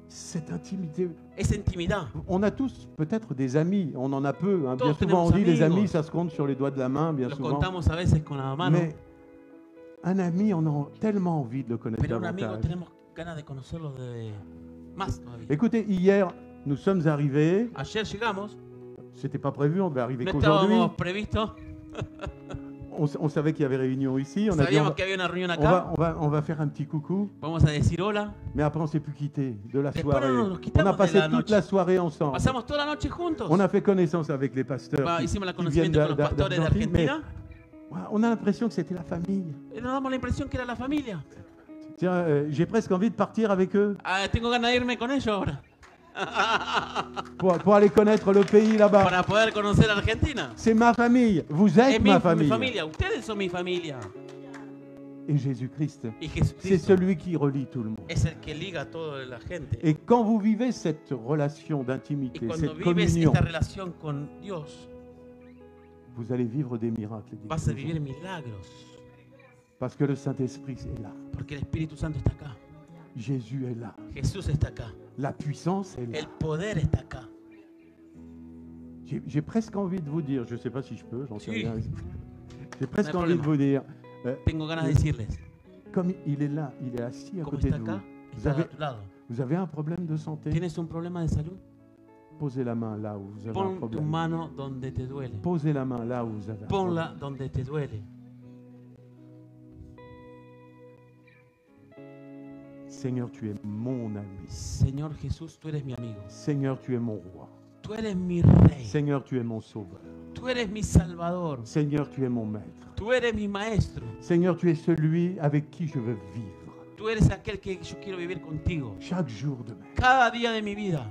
S1: cette intimité,
S2: es intimidad.
S1: on a tous peut-être des amis, on en a peu. Hein. Bien
S2: Todos
S1: souvent, on dit
S2: tenemos
S1: les amis,
S2: amigos.
S1: ça se compte sur les doigts de la main, bien
S2: Lo
S1: souvent.
S2: contamos a veces con la mano.
S1: Mais un ami, on a tellement envie de le connaître
S2: Pero un amigo
S1: davantage.
S2: tenemos ganas de conocerlo de más todavía.
S1: Écoutez, hier, nous sommes arrivés,
S2: Ayer llegamos,
S1: c'était pas prévu, on devait arriver
S2: no
S1: qu'aujourd'hui.
S2: estábamos previstos,
S1: On savait qu'il y avait réunion ici, on a dit
S2: sabíamos que había una reunión
S1: on va,
S2: acá,
S1: on va faire un petit coucou,
S2: vamos a decir hola.
S1: mais après on s'est plus quitté de la
S2: Después
S1: soirée.
S2: nos quitamos
S1: On a
S2: de
S1: passé
S2: la
S1: toute
S2: noche.
S1: la soirée ensemble.
S2: Pasamos toda la noche juntos.
S1: On a fait connaissance avec les pasteurs
S2: Hicimos el
S1: qui viennent
S2: conocimiento con los pastores de
S1: d'Argentine, mais
S2: Argentina.
S1: on a l'impression que c'était la famille.
S2: Y nos damos la impresión que era la familia.
S1: Tiens, j'ai presque envie de partir avec eux
S2: Tengo ganas de irme con ellos ahora.
S1: pour aller connaître le pays là-bas.
S2: Para poder conocer Argentina.
S1: C'est ma famille, vous
S2: Es
S1: êtes
S2: mi
S1: ma famille.
S2: familia, ustedes son mi familia.
S1: Et Jésus-Christ,
S2: Y
S1: c'est
S2: Jesucristo
S1: celui qui relie tout le monde.
S2: es el que liga a toda la gente.
S1: Et quand vous vivez cette relation
S2: Y
S1: d'intimité,
S2: cuando
S1: cette
S2: vives
S1: communion,
S2: esta relación con Dios,
S1: vous allez vivre des miracles. et des
S2: vas a
S1: choses.
S2: vivir milagros.
S1: Parce que le Saint-Esprit est là.
S2: Porque el Espíritu Santo está acá.
S1: Jésus est là.
S2: Jesús está acá.
S1: La puissance est là.
S2: El poder está acá.
S1: J'ai presque envie de vous dire, je ne sais pas si je peux, j'en sais
S2: Si.
S1: rien. J'ai presque
S2: No hay
S1: envie de
S2: problema.
S1: vous dire,
S2: Tengo ganas de decirles,
S1: comme il est là, il est assis à
S2: como
S1: côté
S2: está
S1: de
S2: acá,
S1: vous.
S2: está a tu lado.
S1: Vous avez un problème de santé?
S2: ¿Tienes un problema de salud?
S1: Posez la main là où vous avez un
S2: Pon tu
S1: problème.
S2: mano donde te duele.
S1: Posez la main là où vous avez un problème.
S2: Ponla donde te duele.
S1: Seigneur, tu es mon ami.
S2: Señor Jesús, tú eres mi amigo.
S1: Seigneur, tu es mon roi.
S2: Tú eres mi rey.
S1: Seigneur, tu es mon sauveur.
S2: Tú eres mi salvador.
S1: Seigneur, tu es mon maître.
S2: Tú eres mi maestro.
S1: Seigneur, tu es celui avec qui je veux vivre
S2: Tú eres aquel que yo quiero vivir contigo.
S1: chaque jour de ma vie.
S2: Cada día de mi vida.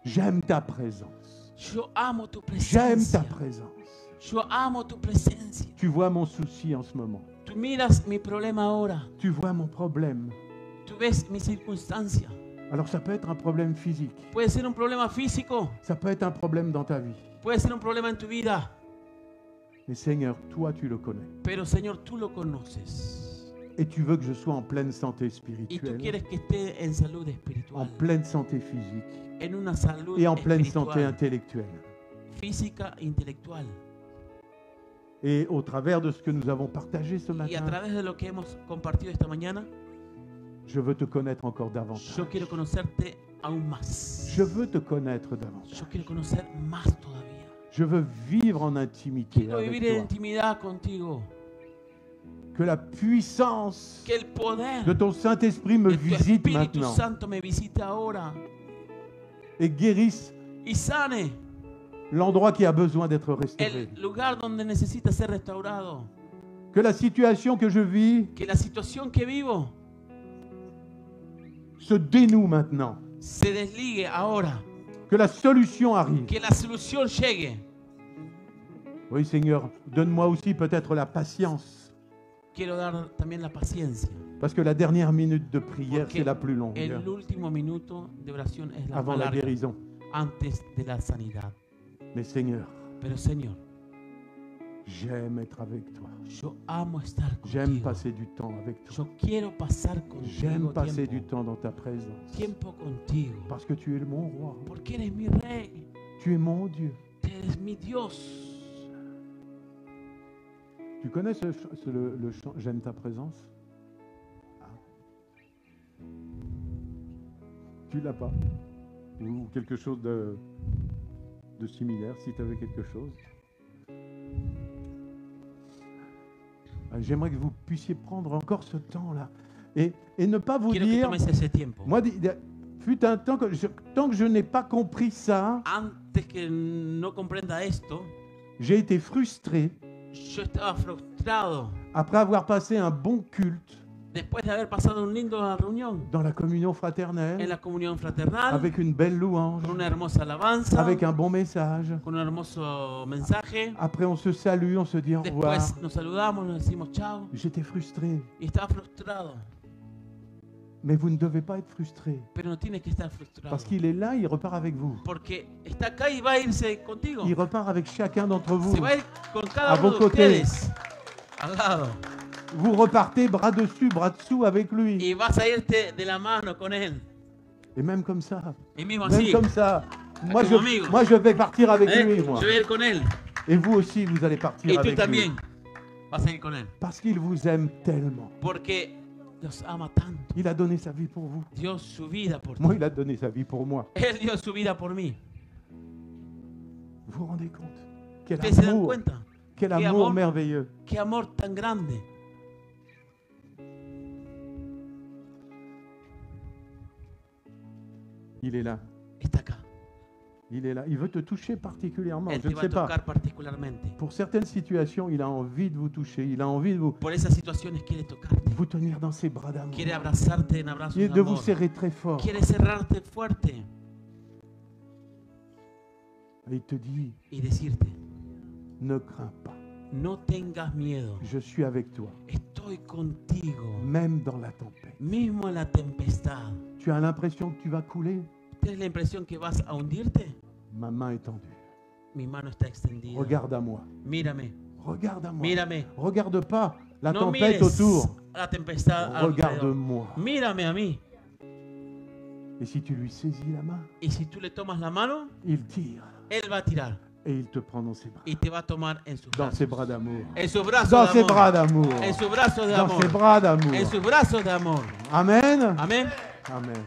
S1: J'aime ta présence.
S2: Yo amo tu
S1: J'aime ta
S2: presencia.
S1: présence.
S2: Yo amo tu presencia.
S1: Tu vois mon souci en ce moment.
S2: Tú miras mi problema ahora.
S1: Tu vois mon problème.
S2: Tú ves mi circunstancia.
S1: Alors ça peut être un problème physique.
S2: Puede ser un problema físico.
S1: Ça peut être un problème dans ta vie.
S2: Puede ser un problema en tu vida.
S1: Mais Seigneur, toi tu le connais.
S2: Pero Señor, tú lo conoces.
S1: Et tu veux que je sois en pleine santé
S2: Y tú
S1: spirituelle,
S2: quieres que esté en salud
S1: en
S2: espiritual.
S1: pleine santé physique
S2: En una salud
S1: et en pleine santé
S2: espiritual,
S1: intellectuelle.
S2: física e intelectual.
S1: Et au travers de ce que nous avons partagé ce
S2: Y a
S1: matin,
S2: través de lo que hemos compartido esta mañana,
S1: je veux te connaître encore davantage.
S2: yo quiero conocerte aún más.
S1: Je veux te connaître davantage.
S2: Yo quiero conocer más todavía.
S1: Je veux vivre en intimité
S2: Quiero
S1: avec
S2: vivir en
S1: toi.
S2: intimidad contigo.
S1: Que la puissance
S2: Que el poder
S1: de ton Saint-Esprit me
S2: de tu
S1: visite
S2: Espíritu
S1: maintenant
S2: Santo me visite ahora
S1: et guérisse
S2: y sane
S1: l'endroit qui a besoin d'être restauré.
S2: el lugar donde necesita ser restaurado.
S1: Que la situation que je vis
S2: Que la situación que vivo
S1: se dénoue maintenant.
S2: se desligue ahora.
S1: Que la solution arrive.
S2: Que la solución llegue.
S1: Oui, Seigneur, donne-moi aussi peut-être la patience.
S2: Quiero dar también la paciencia.
S1: Parce que la dernière minute de prière,
S2: Porque
S1: c'est la plus longue.
S2: El último minuto de oración es la
S1: Avant
S2: más
S1: la
S2: larga
S1: guérison.
S2: antes de la sanidad.
S1: Mais Seigneur,
S2: Pero Señor,
S1: j'aime être avec toi.
S2: yo amo estar
S1: J'aime
S2: contigo.
S1: passer du temps avec toi.
S2: Yo quiero pasar
S1: J'aime
S2: contigo
S1: passer du
S2: tiempo,
S1: temps dans ta présence.
S2: tiempo contigo.
S1: Parce que tu es mon roi.
S2: Porque eres mi rey,
S1: Tu es mon Dieu.
S2: eres mi Dios.
S1: Tu connais le chant J'aime ta présence? Ah. Tu l'as pas? Ou quelque chose de similaire, si tu avais quelque chose. J'aimerais que vous puissiez prendre encore ce temps-là et ne pas vous
S2: Quiero que
S1: dire,
S2: tomes ese tiempo.
S1: moi, fut un temps que tant que je n'ai pas compris ça,
S2: Antes que no comprenda esto,
S1: j'ai été frustré
S2: yo estaba frustrado.
S1: Après avoir passé un bon culte
S2: Después de haber pasado una linda reunión
S1: dans la communion
S2: en
S1: fraternelle,
S2: la comunión fraternal,
S1: avec une belle louange,
S2: con una hermosa alabanza,
S1: avec un bon message,
S2: con un hermoso mensaje,
S1: après on se salue, on se dit au revoir.
S2: después nos saludamos, nos decimos chao,
S1: J'étais frustré.
S2: y estaba frustrado.
S1: Mais vous ne devez pas être frustré.
S2: Pero no tienes que estar frustrado,
S1: Parce qu'il est là, il repart avec vous.
S2: porque está acá y va a irse contigo.
S1: Il repart avec chacun d'entre vous.
S2: Se va a ir con cada
S1: A
S2: uno
S1: vos
S2: de
S1: côtés.
S2: ustedes al lado.
S1: Vous repartez bras dessus, bras dessous avec lui.
S2: Y vas a irte de la mano con él.
S1: Et même comme ça.
S2: Y mismo
S1: Même
S2: así.
S1: comme ça. Moi
S2: Como amigo.
S1: je vais partir avec lui,
S2: ¿eh?
S1: moi.
S2: Yo voy a ir con él.
S1: Et vous aussi, vous allez partir
S2: Y tú
S1: avec lui.
S2: también vas a ir con él.
S1: Parce qu'il vous aime tellement.
S2: Porque Dios ama tanto.
S1: Il a donné sa vie pour vous.
S2: Dio su vida por ti.
S1: Moi, il a donné sa vie pour moi.
S2: Él dio su vida por mí.
S1: Vous vous rendez compte? Quel
S2: ¿Ustedes se dan
S1: amour,
S2: cuenta?
S1: quel
S2: Qué
S1: amour
S2: amor.
S1: merveilleux.
S2: Qué amor tan grande.
S1: Il est là.
S2: Está acá.
S1: Il est là. Il veut te toucher particulièrement.
S2: Él
S1: Je
S2: te
S1: ne
S2: va
S1: sais
S2: a
S1: pas.
S2: tocar particularmente.
S1: Pour certaines situations, il a envie de vous toucher. Il a envie de
S2: Por esas situaciones quiere tocarte.
S1: vous tenir dans ses bras d'amour.
S2: Quiere abrazarte en abrazos
S1: Et
S2: de
S1: de vous
S2: amor.
S1: serrer très fort.
S2: Quiere cerrarte fuerte
S1: Et il te dit,
S2: y decirte,
S1: ne crains pas.
S2: no tengas miedo.
S1: Je suis avec toi.
S2: Estoy contigo.
S1: Même dans la tempête.
S2: Mismo en la tempestad.
S1: Tu as l'impression que tu vas couler?
S2: ¿Tienes la impresión que vas a hundirte?
S1: Ma main est tendue.
S2: Mi mano está extendida.
S1: Regarde à moi.
S2: Mírame.
S1: Regarde à moi.
S2: Mírame.
S1: Regarde pas la
S2: No
S1: tempête
S2: mires
S1: autour.
S2: a la tempestad alrededor.
S1: Regarde-moi.
S2: Mírame a mí.
S1: Et si tu lui saisis la main,
S2: Y si tú le tomas la mano,
S1: il tire.
S2: él va a tirar
S1: Et il te prend dans ses bras.
S2: y te va a tomar en sus
S1: Dans
S2: brazos.
S1: ses bras d'amour.
S2: En sus brazos
S1: Dans
S2: de
S1: ses
S2: amor.
S1: bras d'amour.
S2: En sus brazos de
S1: Dans
S2: amor.
S1: ses bras d'amour.
S2: En sus brazos de amor.
S1: Amen.
S2: Amén.
S1: Amen.